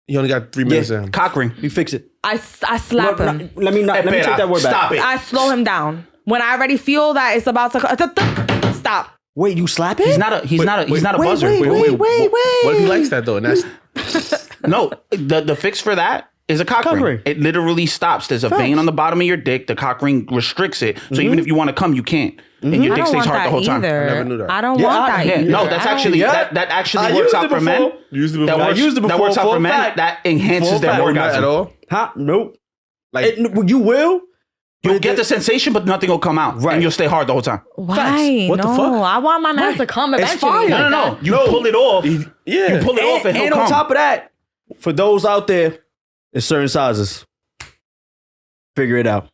he only got 3 minutes in him. Cock ring. You fix it. I slap No, him. let me take that word back. Stop it. I slow him down. When I already feel that it's about to stop. Wait, you slap it? He's not a buzzer. wait. What if he likes that though? And that's No, the fix for that is a cock ring. ring. It literally stops. There's a vein on the bottom of your dick. The cock ring restricts it. So even if you want to come, you can't. And your I dick don't stays want hard that the whole time. either. I never knew that. I don't Yeah, want I- that Yeah, either. no, that's I don't- actually Yeah. that actually I works used out it for men. before. used to That before. works, used it that before, works out full for men. fact. That enhances Full their fact. Not at orgasm. all. Huh? Nope. Like You will. You'll get the sensation, but nothing will come out. Right. And you'll stay hard the whole time. Why? What the no, fuck? I want my man to come It's eventually. fire. No. You pull it off. yeah. You pull it off and he'll And come. on top of that, for those out there in certain sizes, figure it out.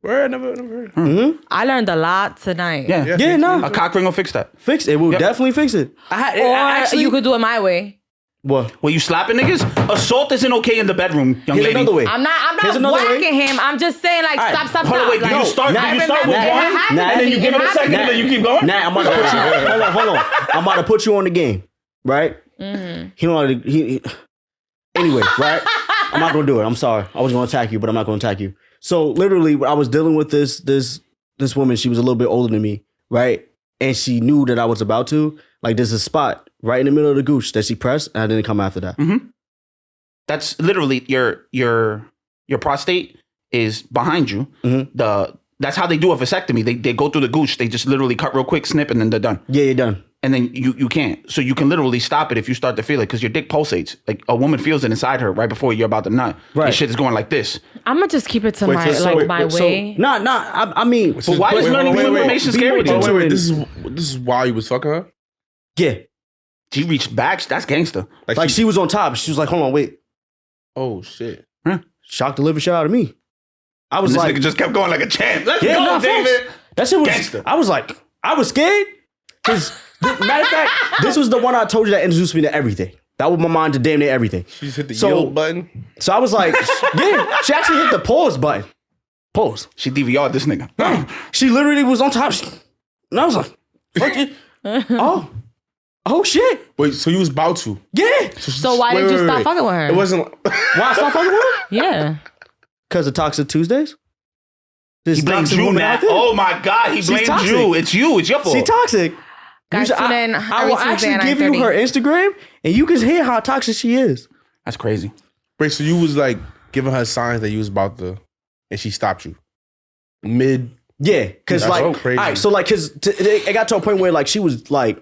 Where I never heard. Mm-hmm. I learned a lot tonight. yeah. Yeah, no. A cock ring will fix that. Fix it. We'll Yep. definitely fix it. Or Actually, you could do it my way. What? When you slapping niggas, assault isn't okay in the bedroom, young Here's lady. another way. I'm Here's not another whacking him. I'm just saying, like, All right. stop. Hold on, wait, do Like, you start Nah, with remember, one? it happened Nah, And then you to give me. it a second and then you keep going? Now I'm about to put you. Hold on. I'm about to put you on the game, right? He don't. Like he anyway, right? I'm not gonna do it. I'm sorry. I was gonna attack you, but I'm not gonna attack you. So literally, I was dealing with this woman. She was a little bit older than me, right? And she knew that I was about to. Like, there's a spot right in the middle of the gooch that she pressed, and I didn't come after that. That's literally your prostate is behind you. Mhm. That's how they do a vasectomy. They go through the gooch. They just literally cut real quick, snip, and then they're done. Yeah, you're done. And then you can't. So you can literally stop it if you start to feel it because your dick pulsates. Like a woman feels it inside her right before you're about to nut. Right. Your shit is going like this. I'm gonna just keep it to Wait, my so- wait, my so- way. Nah. I mean, But why is learning new information scary to you? Oh, wait. This is why you was fucking her. yeah. She reached back. That's gangster. Like she was on top. She was like, "Hold on, wait." Oh shit. Shocked the living shit out of me. I was This like, nigga just kept going like a champ. Let's Yeah, go, no, David. facts. That shit was. Gangster. I was like, I was scared. Because, matter of fact, this was the one I told you that introduced me to everything. That was my mind to damn near everything. She just hit the So- yield button. So I was like, yeah, she actually hit the pause button. Pause. She DVR'd this nigga. She literally was on top. And I was like, fuck it. Oh shit. Wait, so you was about to? Yeah. So why did you stop fucking with her? It wasn't. Why I stop fucking with her? Yeah. Because of Toxic Tuesdays. There's He blames toxic you, women man. out there. Oh my God, he She's blames toxic. you. It's you. It's your fault. She toxic. Guys, You should- tune in I every will Tuesday actually at give you 9:30. her Instagram and you can hear how toxic she is. That's crazy. Wait, so you was like giving her signs that you was about to, and she stopped you mid. Yeah, because That's like, so crazy. all right, so like, because it got to a point where like she was like,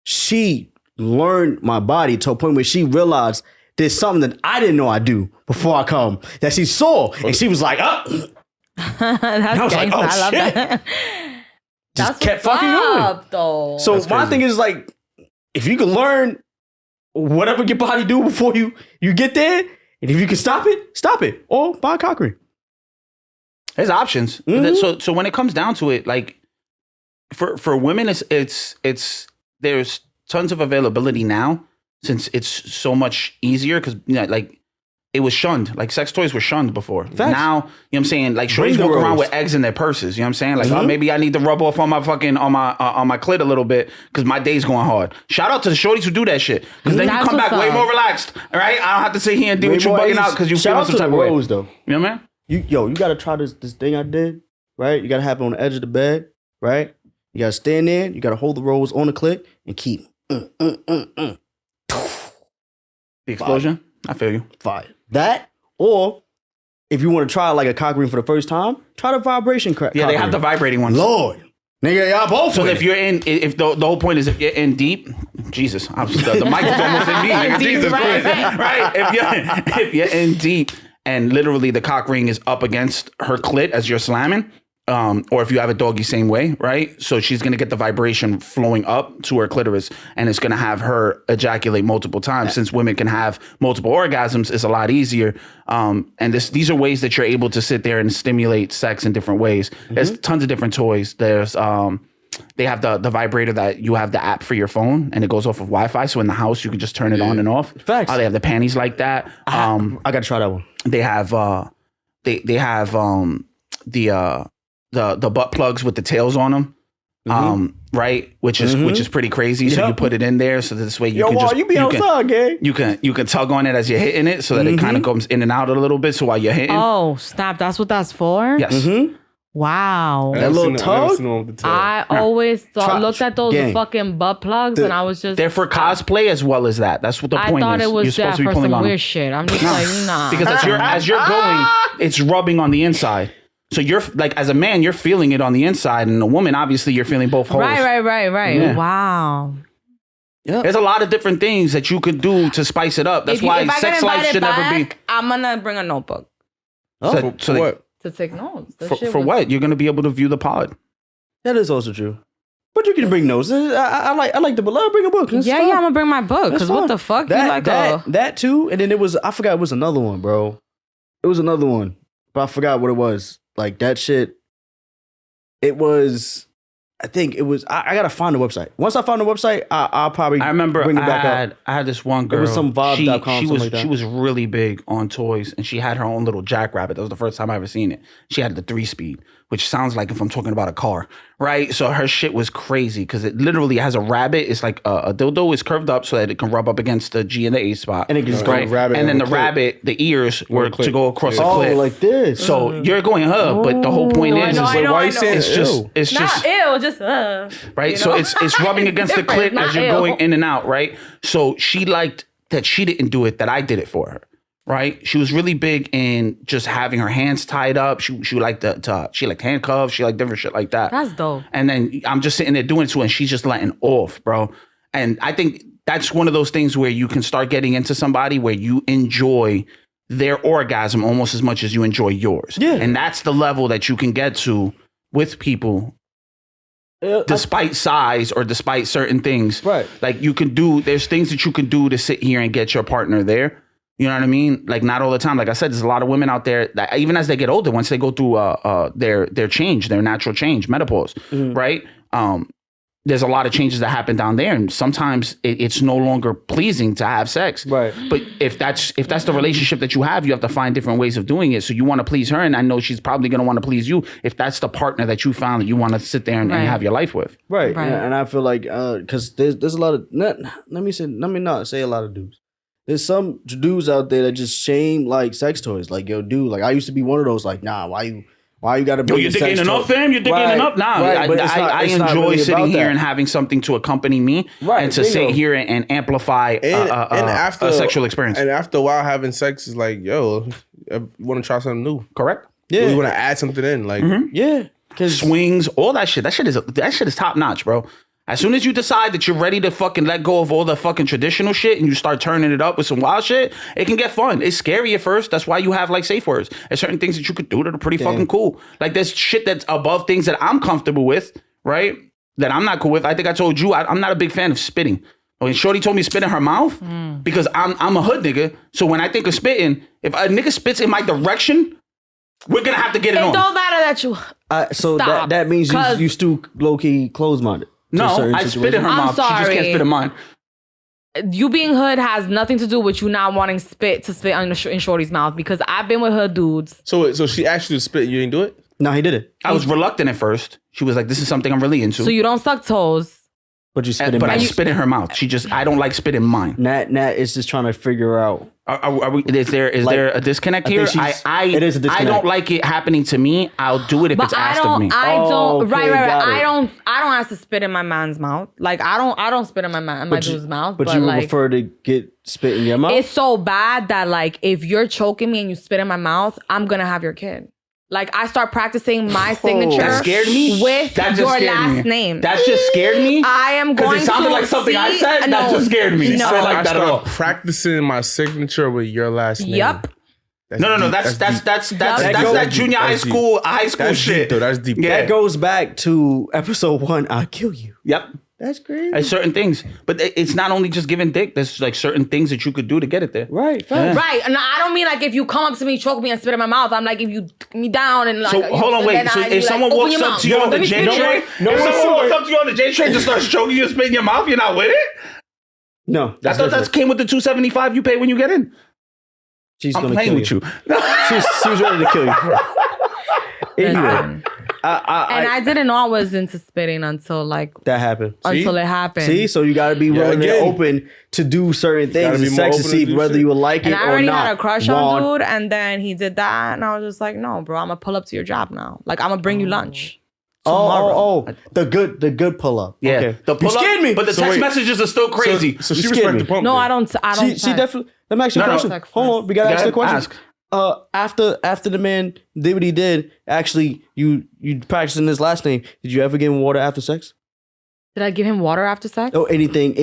she learned my body to a point where she realized there's something that I didn't know I do before I come that she saw, and she was like, oh, That's I was like, gangsta. oh, I love shit. that. just That's kept what's fucking going. up, though. So That's my crazy. thing is like, if you can learn whatever your body do before you get there. And if you can stop it. Or buy a cock ring. There's options. So when it comes down to it, like for women, it's there's tons of availability now since it's so much easier because like it was shunned. Like sex toys were shunned before. Facts. Now, you know what I'm saying? Like shorties walk around with eggs in their purses. You know what I'm saying? Like, oh, maybe I need to rub off on my fucking on my clit a little bit because my day's going hard. Shout out to the shorties who do that shit. Because then you come back way more relaxed. All right? I don't have to sit here and deal with you bugging out because you feeling some type of way. Though. You know what I mean? You gotta try this thing I did, right? You gotta have it on the edge of the bed, right? You gotta stand there, you gotta hold the rose on the clit and keep the explosion. Fire. I feel you. Fire. That, or if you want to try like a cock ring for the first time, try the vibration crack. Yeah, they have the vibrating ones. Lord. Nigga, y'all both. So if you're in, if the whole point is if you're in deep, Jesus, the mic is almost in me. Nigga, Jesus Christ, right? If you're in deep and literally the cock ring is up against her clit as you're slamming, or if you have a doggy, same way, right? So she's gonna get the vibration flowing up to her clitoris, and it's gonna have her ejaculate multiple times. Since women can have multiple orgasms, it's a lot easier. And these are ways that you're able to sit there and stimulate sex in different ways. There's tons of different toys. There's they have the vibrator that you have the app for your phone, and it goes off of Wi-Fi. So in the house, you can just turn it on and off. Facts. They have the panties like that. I gotta try that one. They have they have the butt plugs with the tails on them, right? Which is pretty crazy. So you put it in there, so this way you can tug on it as you're hitting it, so that it kind of comes in and out a little bit. So while you're hitting, oh snap, that's what that's for. Yes. Wow. That little tug. I always looked at those fucking butt plugs, and I was just they're for cosplay as well as that. That's what the point is. I thought it was you're supposed to be for pulling some on weird shit. I'm just like, nah. Because as you're going, it's rubbing on the inside. So you're like, as a man, you're feeling it on the inside, and a woman, obviously, you're feeling both holes. Right. Yeah. Wow. Yeah. There's a lot of different things that you could do to spice it up. That's why sex life should never be. I'm gonna bring a notebook. Oh, so what? To take notes. For what? You're gonna be able to view the pod. That is also true. But you can bring notes. I like the book. Bring a book. Yeah, I'm gonna bring my book. Because what the fuck? That too. And then I forgot it was another one, bro. It was another one. But I forgot what it was. Like that shit. It was, I think it was, I gotta find the website. Once I find the website, I'll probably bring it back up. I had this one girl. It was some Vibe.com. She was really big on toys, and she had her own little jackrabbit. That was the first time I ever seen it. She had the 3-speed, which sounds like if I'm talking about a car, right? So her shit was crazy because it literally has a rabbit. It's like a dildo is curved up so that it can rub up against the G and the A spot. And it can just go rabbit. And then the rabbit, the ears were to go across the clit. Oh, like this. So you're going, but the whole point is, why you saying it's just ew, just right. So it's rubbing against the clit as you're going in and out, right? So she liked that she didn't do it, that I did it for her. Right, she was really big in just having her hands tied up. She liked she liked handcuffs. She liked different shit like that. That's dope. And then I'm just sitting there doing it to her, and she's just letting off, bro. And I think that's one of those things where you can start getting into somebody where you enjoy their orgasm almost as much as you enjoy yours. Yeah, and that's the level that you can get to with people. Despite size or despite certain things, right? Like there's things that you can do to sit here and get your partner there. You know what I mean? Like not all the time. Like I said, there's a lot of women out there that even as they get older, once they go through their change, their natural change, menopause, right? There's a lot of changes that happen down there, and sometimes it's no longer pleasing to have sex. Right. But if that's the relationship that you have to find different ways of doing it. So you want to please her, and I know she's probably going to want to please you if that's the partner that you found that you want to sit there and have your life with. Right. And I feel like because there's a lot of let me not say a lot of dudes. There's some dudes out there that just shame like sex toys. Like, yo, dude, like I used to be one of those. Like, nah, why you gotta bring you're thinking enough, fam? You're thinking enough? Nah, I enjoy really sitting here and having something to accompany me and to sit here and amplify a sexual experience. And after a while, having sex is like, yo, I want to try something new. Correct? Yeah. You want to add something in. Like, yeah. Swings, all that shit. That shit is top notch, bro. As soon as you decide that you're ready to fucking let go of all the fucking traditional shit and you start turning it up with some wild shit, it can get fun. It's scary at first. That's why you have like safe words. There's certain things that you could do that are pretty fucking cool. Like there's shit that's above things that I'm comfortable with, right? That I'm not cool with. I think I told you I'm not a big fan of spitting. When Shorty told me spit in her mouth, because I'm a hood nigga. So when I think of spitting, if a nigga spits in my direction, we're gonna have to get it It on. don't matter that you. So Stop. that means 'Cause- you still low key closed minded. No, I spit in her I'm mouth. She just can't sorry. spit in mine. You being hood has nothing to do with you not wanting spit in Shorty's mouth, because I've been with hood dudes. So she asked you to spit. You didn't do it. No, he did it. I was reluctant at first. She was like, "This is something I'm really into." So you don't suck toes. But you spit in but I mouth. spit in her mouth. I don't like spit in mine. Nat is just trying to figure out. Are we? Is there a disconnect I here? think she's- I it is a disconnect. I don't like it happening to me. I'll do it if But it's I asked don't. of me. I Oh, don't. okay, Right. got it. I don't ask to spit in my man's mouth. Like I don't spit in my dude's mouth. But you would like, prefer to get spit in your mouth? it's so bad that like if you're choking me and you spit in my mouth, I'm gonna have your kid. Like I start practicing my signature That scared me. with That just your scared last me. name. That just scared me. I am going to. Because it sounded like something I see- said. That no, just scared me. No. I like that at all. Practicing my signature with your last name. Yep. No. That's deep. that junior high That's deep. school That's shit. deep, though. That's deep. Yeah. That goes back to episode 1. I'll kill you. Yep. That's crazy. There's certain things, but it's not only just giving dick. There's like certain things that you could do to get it there. Right. Yeah. Right. And I don't mean like if you come up to me, choke me, and spit in my mouth. I'm like if you take me down and like. So hold on, wait. then So I be if like, someone open walks your up mouth. to you on the Let me J spit in train, your- if someone walks up to you on the J train and starts choking you and spit in your mouth, you're not with it. No. I That's thought that different. came with the $275 you pay when you get in. She's I'm gonna playing kill with you. She was ready to kill you. Anyway, Listen. And I didn't know I was into spitting until like that happened. until it happened. See, so you got to be willing and again. open to do certain Gotta things be in more sex to open see to do whether shit. you would like it And I or already not. had a crush Juan, on dude, and then he did that, and I was just like, no, bro, I'm gonna pull up to your job now. Like I'm gonna bring you lunch tomorrow. Oh, the good pull up. Yeah, Okay. the You pull scared up, me. but the So text wait. messages are still crazy. So she You scared respect me. the pump. No, then. I don't. She definitely. Let me ask you a No, no. question. Hold on, we gotta ask the Go ahead, question. After the man did what he did, actually, you practicing his last name. Did you ever give him water after sex? Did I give him water after sex? Or anything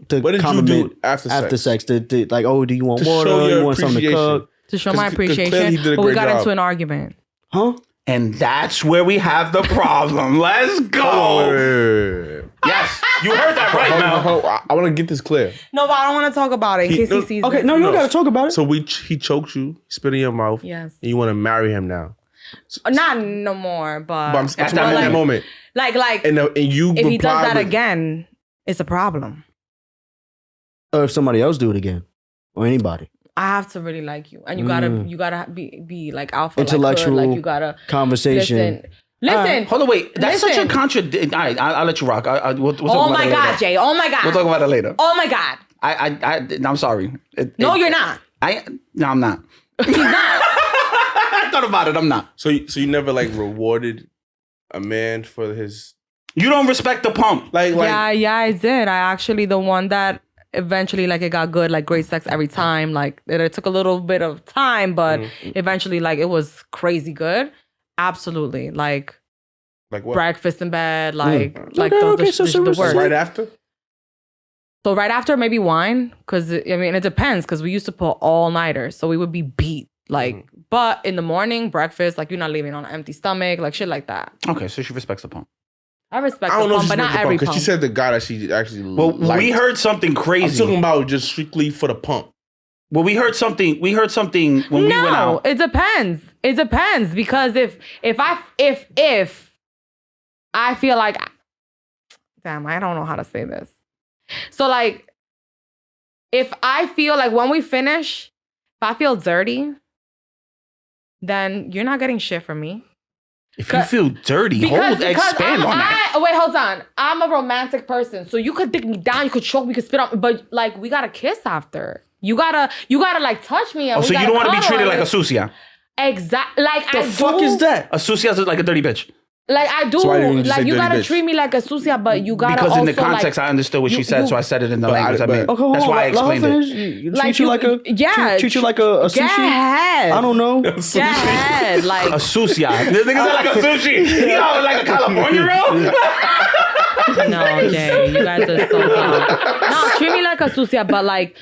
to What did you compliment do after sex? Like, oh, do you want To water? show your You want something to appreciation. cook? To show 'Cause- my 'cause clearly he appreciation, did a but we great got job. into an argument. Huh? And that's where we have the problem. Let's go. Wait. Yes, you heard that right, Mel. I want to get this clear. No, but I don't want to talk about it in case he sees Okay, it. no, you don't gotta talk about it. So he choked you, spit in your mouth. Yes. And you want to marry him now. Not no more, but, But I'm At talking that about in that moment. moment. like And you if he does replied that with- again, it's a problem. Or if somebody else do it again, or anybody. I have to really like you, and you gotta be like alpha, Intellectual like you gotta Conversation. listen. Hold on, wait. That's such a Listen. contradiction. All right, I'll let you rock. We'll talk Oh about my it god, later. Jay! Oh my god! We'll talk about it later. Oh my god! I'm sorry. No, you're not. No, I'm not. He's not. I thought about it. I'm not. So you never like rewarded a man for his You don't respect the pump. like Yeah, I did. I actually the one that eventually like it got good, like great sex every time. Like it took a little bit of time, but eventually like it was crazy good. Absolutely, like what? breakfast in bed, like Okay, so the it's work. Right after? So right after maybe wine, because I mean it depends. Because we used to pull all nighters, so we would be beat. Like, but in the morning, breakfast, like you're not leaving on an empty stomach, like shit like that. Okay, so she respects the pump. I respect I don't the know pump, if but not every because pump. she said the guy that she actually Well, liked. we heard something I'm crazy. talking about just strictly for the pump. Well, we heard something. We heard something when we went No, out. it depends. It depends because if I feel like, damn, I don't know how to say this. So like, if I feel like when we finish, if I feel dirty, then you're not getting shit from me. If you feel dirty, expand on that. Wait, hold on. I'm a romantic person, so you could dick me down, you could choke me, you could spit on, but like we gotta kiss after. You gotta like touch me. And Oh, we so you gotta don't want to be cuddle treated and like a sucia. Exactly. Like The fuck is that? A sucia is like a dirty bitch. Like I do. So why didn't you just Like say you dirty gotta bitch? treat me like a sucia, but you gotta Because also in the context, like, I understood what she said, you- so I said it in the But language I mean. but- Okay, hold That's on. why I let her explained it. finish. like Treat you like a treat you like a sushi. Get ahead. I don't know. Get ahead. Like A sucia. This nigga said like a sushi. You know, like a California roll. no, Jay, you guys are so dumb. No, treat me like a sucia, but like,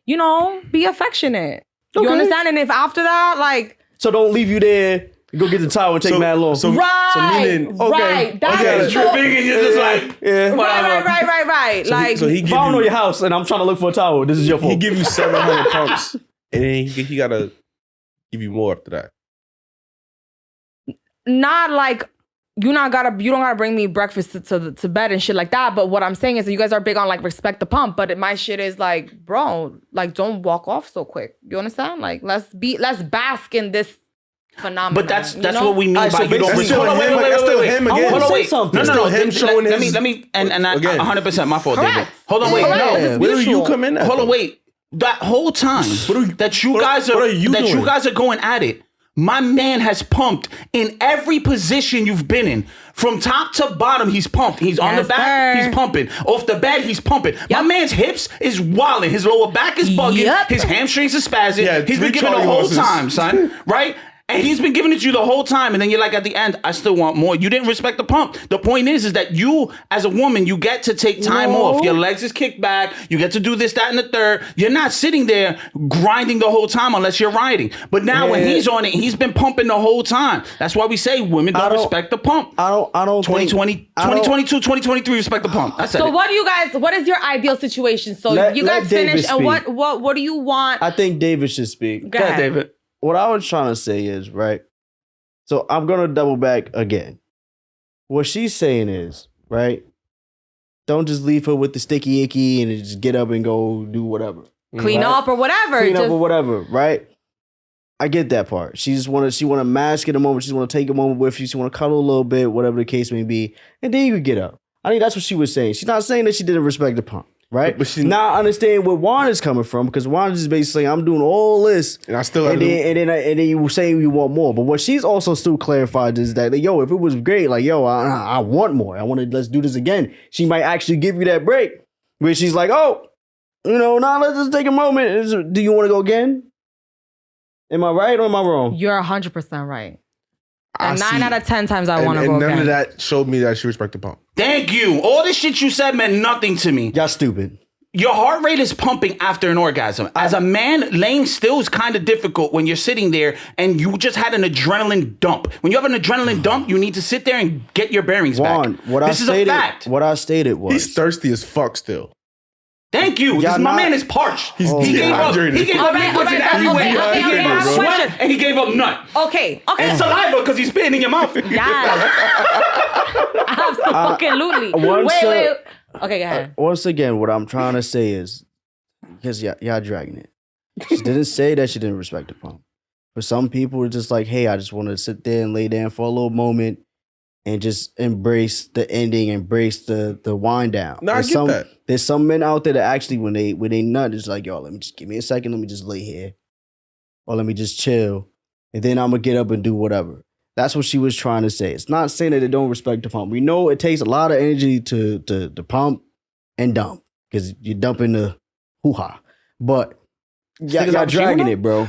you know, be affectionate. You Okay. understand? And if after that, like, So don't leave you there Go get the towel and take mad long. Right, meaning- right. That's okay. so- Tripping and you're just like, yeah. Right. Like, So he If give I don't know you, your house and I'm trying to look for a towel, this is your he fault. give you 700 pumps, and then he gotta give you more after that. not like you don't gotta bring me breakfast to bed and shit like that. But what I'm saying is that you guys are big on like respect the pump, but my shit is like, bro, like don't walk off so quick. You understand? Like let's bask in this phenomenon. but that's you know? what we mean Alright, by so you don't basically- hold on, wait, That's still him I again. wanna Hold on, say wait. something. No. Still him showing let his- me, and Again. 100% my fault, David. Correct. Hold on, wait. Correct. No. It's Where do you mutual. come in at? Hold on, though? wait. That whole time that you what guys are you doing? you guys are going at it. My man has pumped in every position you've been in. From top to bottom, he's pumped. He's on the Yes, back, sir. he's pumping. Off the bed, he's pumping. My Yep. man's hips is wilding. His lower back is bugging. Yep. His hamstrings are spazzing. Yeah, he's been 3 giving the Charlie whole horses. time, son. Right? And he's been giving it to you the whole time, and then you're like, at the end, I still want more. You didn't respect the pump. The point is that you, as a woman, you get to take time off. Your legs is kicked back. You get to do this, that, and the third. You're not sitting there grinding the whole time unless you're riding. But now when Yeah. he's on it, he's been pumping the whole time. That's why we say women don't don't- respect the pump. I don't 2020, think, I don't- 2022, 2023, respect the pump. That's So it. what is your ideal situation? So Let- you let guys David finish, and speak. what do you want? I think David should speak. Go Go ahead, ahead. David. What I was trying to say is, right? So I'm gonna double back again. What she's saying is, right? Don't just leave her with the sticky icky and just get up and go do whatever. Clean right? up or whatever. Clean just, up or whatever, right? I get that part. She wanna mask in a moment. She just wanna take a moment with you. She wanna cuddle a little bit, whatever the case may be, and then you could get up. I think that's what she was saying. She's not saying that she didn't respect the pump, right? But she- now I understand where Juan is coming from because Juan is basically saying, I'm doing all this, And I still and then you were saying you want more. But what she's also still clarified is that, like, yo, if it was great, like, yo, I want more. I want to, let's do this again. She might actually give you that break where she's like, oh, now let's just take a moment. Do you want to go again? Am I right or am I wrong? You're 100% right. I And 9 see- out of 10 times I want to and go none again. of that showed me that she respect the pump. Thank you. All the shit you said meant nothing to me. Y'all stupid. Your heart rate is pumping after an orgasm. As a man, laying still is kind of difficult when you're sitting there and you just had an adrenaline dump. When you have an adrenaline dump, you need to sit there and get your bearings Juan, back. what This I is a stated, fact. what I stated was He's thirsty as fuck still. Thank you. Y'all My not- man is parched. He's he gave up. dehydrated. He gave All up right, liquids in all right, every way. okay, He gave I up have a sweat question. and he gave up nut. Okay. And saliva because he's spitting in your mouth. Yes. Absolutely. once, Wait. Okay, go ahead. once again, what I'm trying to say is, because y'all dragging it. She didn't say that she didn't respect the pump. For some people, it's just like, hey, I just want to sit there and lay down for a little moment and just embrace the ending, embrace the wind down. No, I There's get that. There's some men out there that actually, when they nut, it's like, yo, let me just give me a second, let me just lay here, or let me just chill, and then I'm gonna get up and do whatever. That's what she was trying to say. It's not saying that they don't respect the pump. We know it takes a lot of energy to pump and dump because you're dumping the hoo-ha. But y'all Niggas out dragging the it, bro.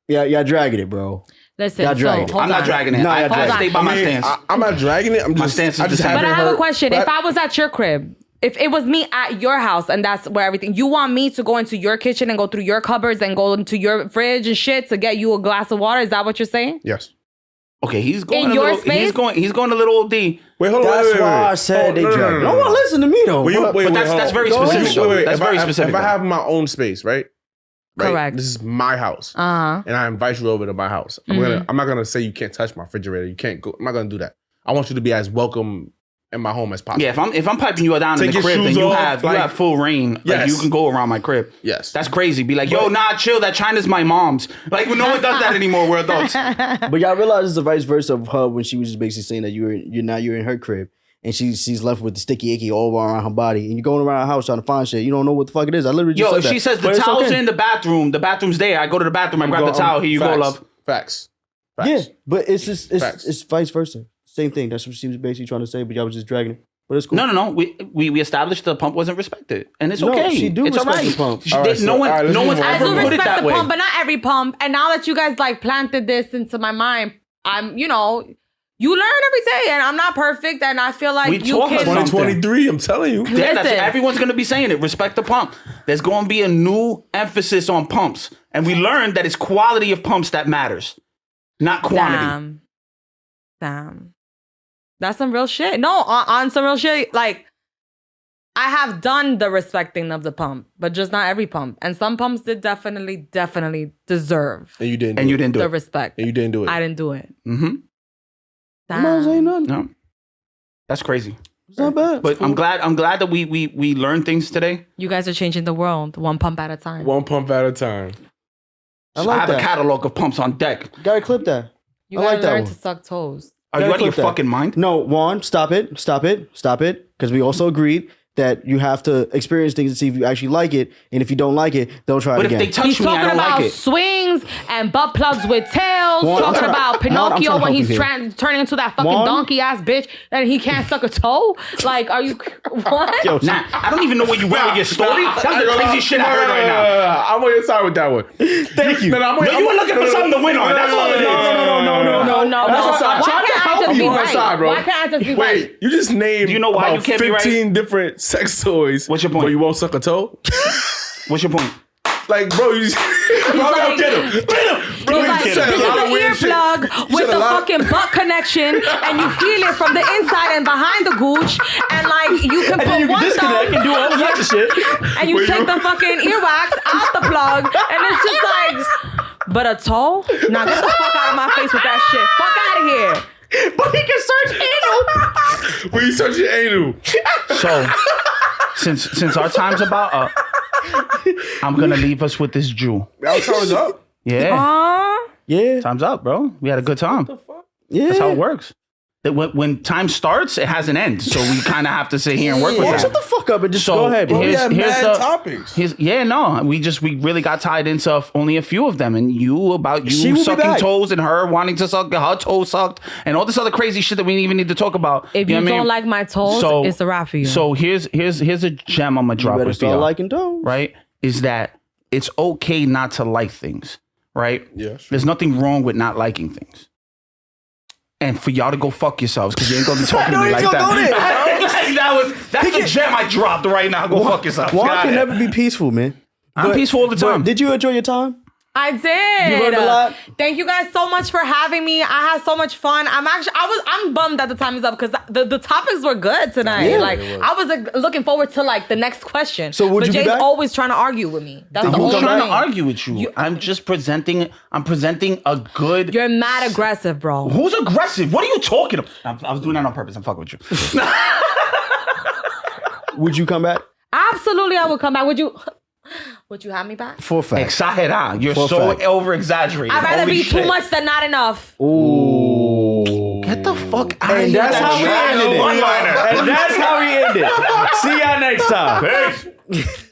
Y'all dragging it, bro. Listen, Y'all dragging it. hold I'm not on. dragging it. No, I y'all dragging stay it. by my stance. I'm not dragging it. I'm My just. stance is I just the same. haven't But I have heard- a question. but If I was at your crib, if it was me at your house and that's where everything, you want me to go into your kitchen and go through your cupboards and go into your fridge and shit to get you a glass of water? Is that what you're saying? Yes. Okay, he's going In a your little. space? He's going a little OD. Wait, hold on. That's wait. why I said they dragging. No one listen to me though. Wait, But- wait, But wait, that's hold on. very Go ahead. specific. though. That's very specific. If I though. have my own space, right? Correct. This is my house, Uh-huh. and I invite you over to my house. I'm not gonna say you can't touch my refrigerator. You can't go. I'm not gonna do that. I want you to be as welcome in my home as possible. Yeah, if I'm piping you down Take in the your crib, then shoes you off, have like- full reign. Like Yes. you can go around my crib. Yes. That's crazy. Be like, yo, nah, chill. That China's my mom's. Like, no one does that anymore. We're adults. But y'all realize it's the vice versa of her when she was just basically saying that you're in her crib and she's left with the sticky icky all around her body and you're going around her house trying to find shit. You don't know what the fuck it is. I literally just Yo, said if that. she says the But it's towel's okay. in the bathroom's there. I go to the bathroom, I grab the towel. Here you go, Facts. love. Facts. Yeah, Facts. but it's just Facts. it's vice versa. Same thing. That's what she was basically trying to say, but y'all was just dragging it. But it's cool. No. We established the pump wasn't respected, and it's No, okay. she do it's respect alright. the pump. She All right, did- so- no one, all right, let's no move one's on. I ever do put it respect that the way. pump, but not every pump. And now that you guys like planted this into my mind, I'm, you learn every day, and I'm not perfect, and I feel like We you taught her can. something. 2023. I'm telling you. Yeah, Listen. everyone's gonna be saying it. Respect the pump. There's gonna be a new emphasis on pumps, and we learned that it's quality of pumps that matters, not quantity. Damn. Damn. That's some real shit. No, on some real shit. Like, I have done the respecting of the pump, but just not every pump. And some pumps did definitely deserve And you didn't. And you didn't do the it. respect. And you didn't do it. I didn't do it. Mm-hmm. I'm not saying Damn. nothing. No. That's crazy. It's not bad. But I'm glad that we learned things today. You guys are changing the world one pump at a time. One pump at a time. I I like have a that. catalog of pumps on deck. Gotta clip that. You I gotta like that learn one. to suck toes. Are you Gotta out of your clip that. fucking mind? No, Juan, stop it. Because we also agreed that you have to experience things to see if you actually like it. And if you don't like it, don't try But it if again. they touch He's me, I talking don't about like it. swings and butt plugs with tails. Juan, Talking about I'm Pinocchio trying to when help he's you here. turning into that fucking Juan? donkey ass bitch and he can't suck a toe. Like, are you what? Yo, Nah, I don't even know where you went with your story. That's the craziest shit I heard right now. I'm on your side with that one. thank you. No, I'm on, No, you were looking for something to win on. That's all it is. No. That's Why what I'm can't I trying to just help be you on my right? side, bro. Why can't I just be right? Wait, you just named Do you know why about you can't be right? 15 different sex toys. What's your point? Where you won't suck a toe? What's your point? Like, bro, you just... Bro, like- get him. Bro, He's you like, just this said a is lot the of weird shit. earplug You with said a the lot- fucking butt connection, and you feel it from the inside and behind the gooch, and like you can put you can one disconnect thumb and do all the other shit. and you Wait, take you- the fucking earwax out the plug, and it's just like, but a toe? Now get the fuck out of my face with that shit. Fuck out of here. But he can search anal. When you search your anal. So, since our time's about up, I'm gonna leave us with this Jew. Now time's up. Yeah, Yeah. time's up, bro. We had a good time. Yeah. That's how it works. That when time starts, it has an end. So we kind of have to sit here and work with Well, that. shut the fuck up and just So, go ahead, bro. We Here's- had here's mad the- topics. We really got tied into only a few of them, and you about She you will be sucking back. toes and her wanting to suck her toe sucked and all this other crazy shit that we didn't even need to talk about. If you know what I don't mean? like my toes, So- it's a wrap for you. So here's a gem I'm gonna drop Better with start you, liking toes. right? Is that it's okay not to like things, right? Yeah, sure. There's nothing wrong with not liking things. And for y'all to go fuck yourselves because you ain't gonna be talking to No, me he's like gonna go that. That's the gem I dropped right now. Go fuck yourself. Juan Got can it. never be peaceful, man. I'm peaceful all the time. Did you enjoy your time? I did. You learned a lot? Thank you guys so much for having me. I had so much fun. I'm bummed that the time is up because the topics were good tonight. Yeah. Like I was like, looking forward to like the next question. So would but you be Jay's back? always trying to argue with me. That's Did the you I'm only come trying back? to thing. argue with you. I'm presenting a good. You're mad aggressive, bro. Who's aggressive? What are you talking about? I was doing that on purpose. I'm fucking with you. Would you come back? Absolutely, I would come back. Would you have me back? For a fact. Exagerado. You're For a so fact. over exaggerated. I'd rather be too much than not enough. Ooh. Get the fuck out of And here. that's how we ended it. One-liner. And that's how we ended. See y'all next time. Peace.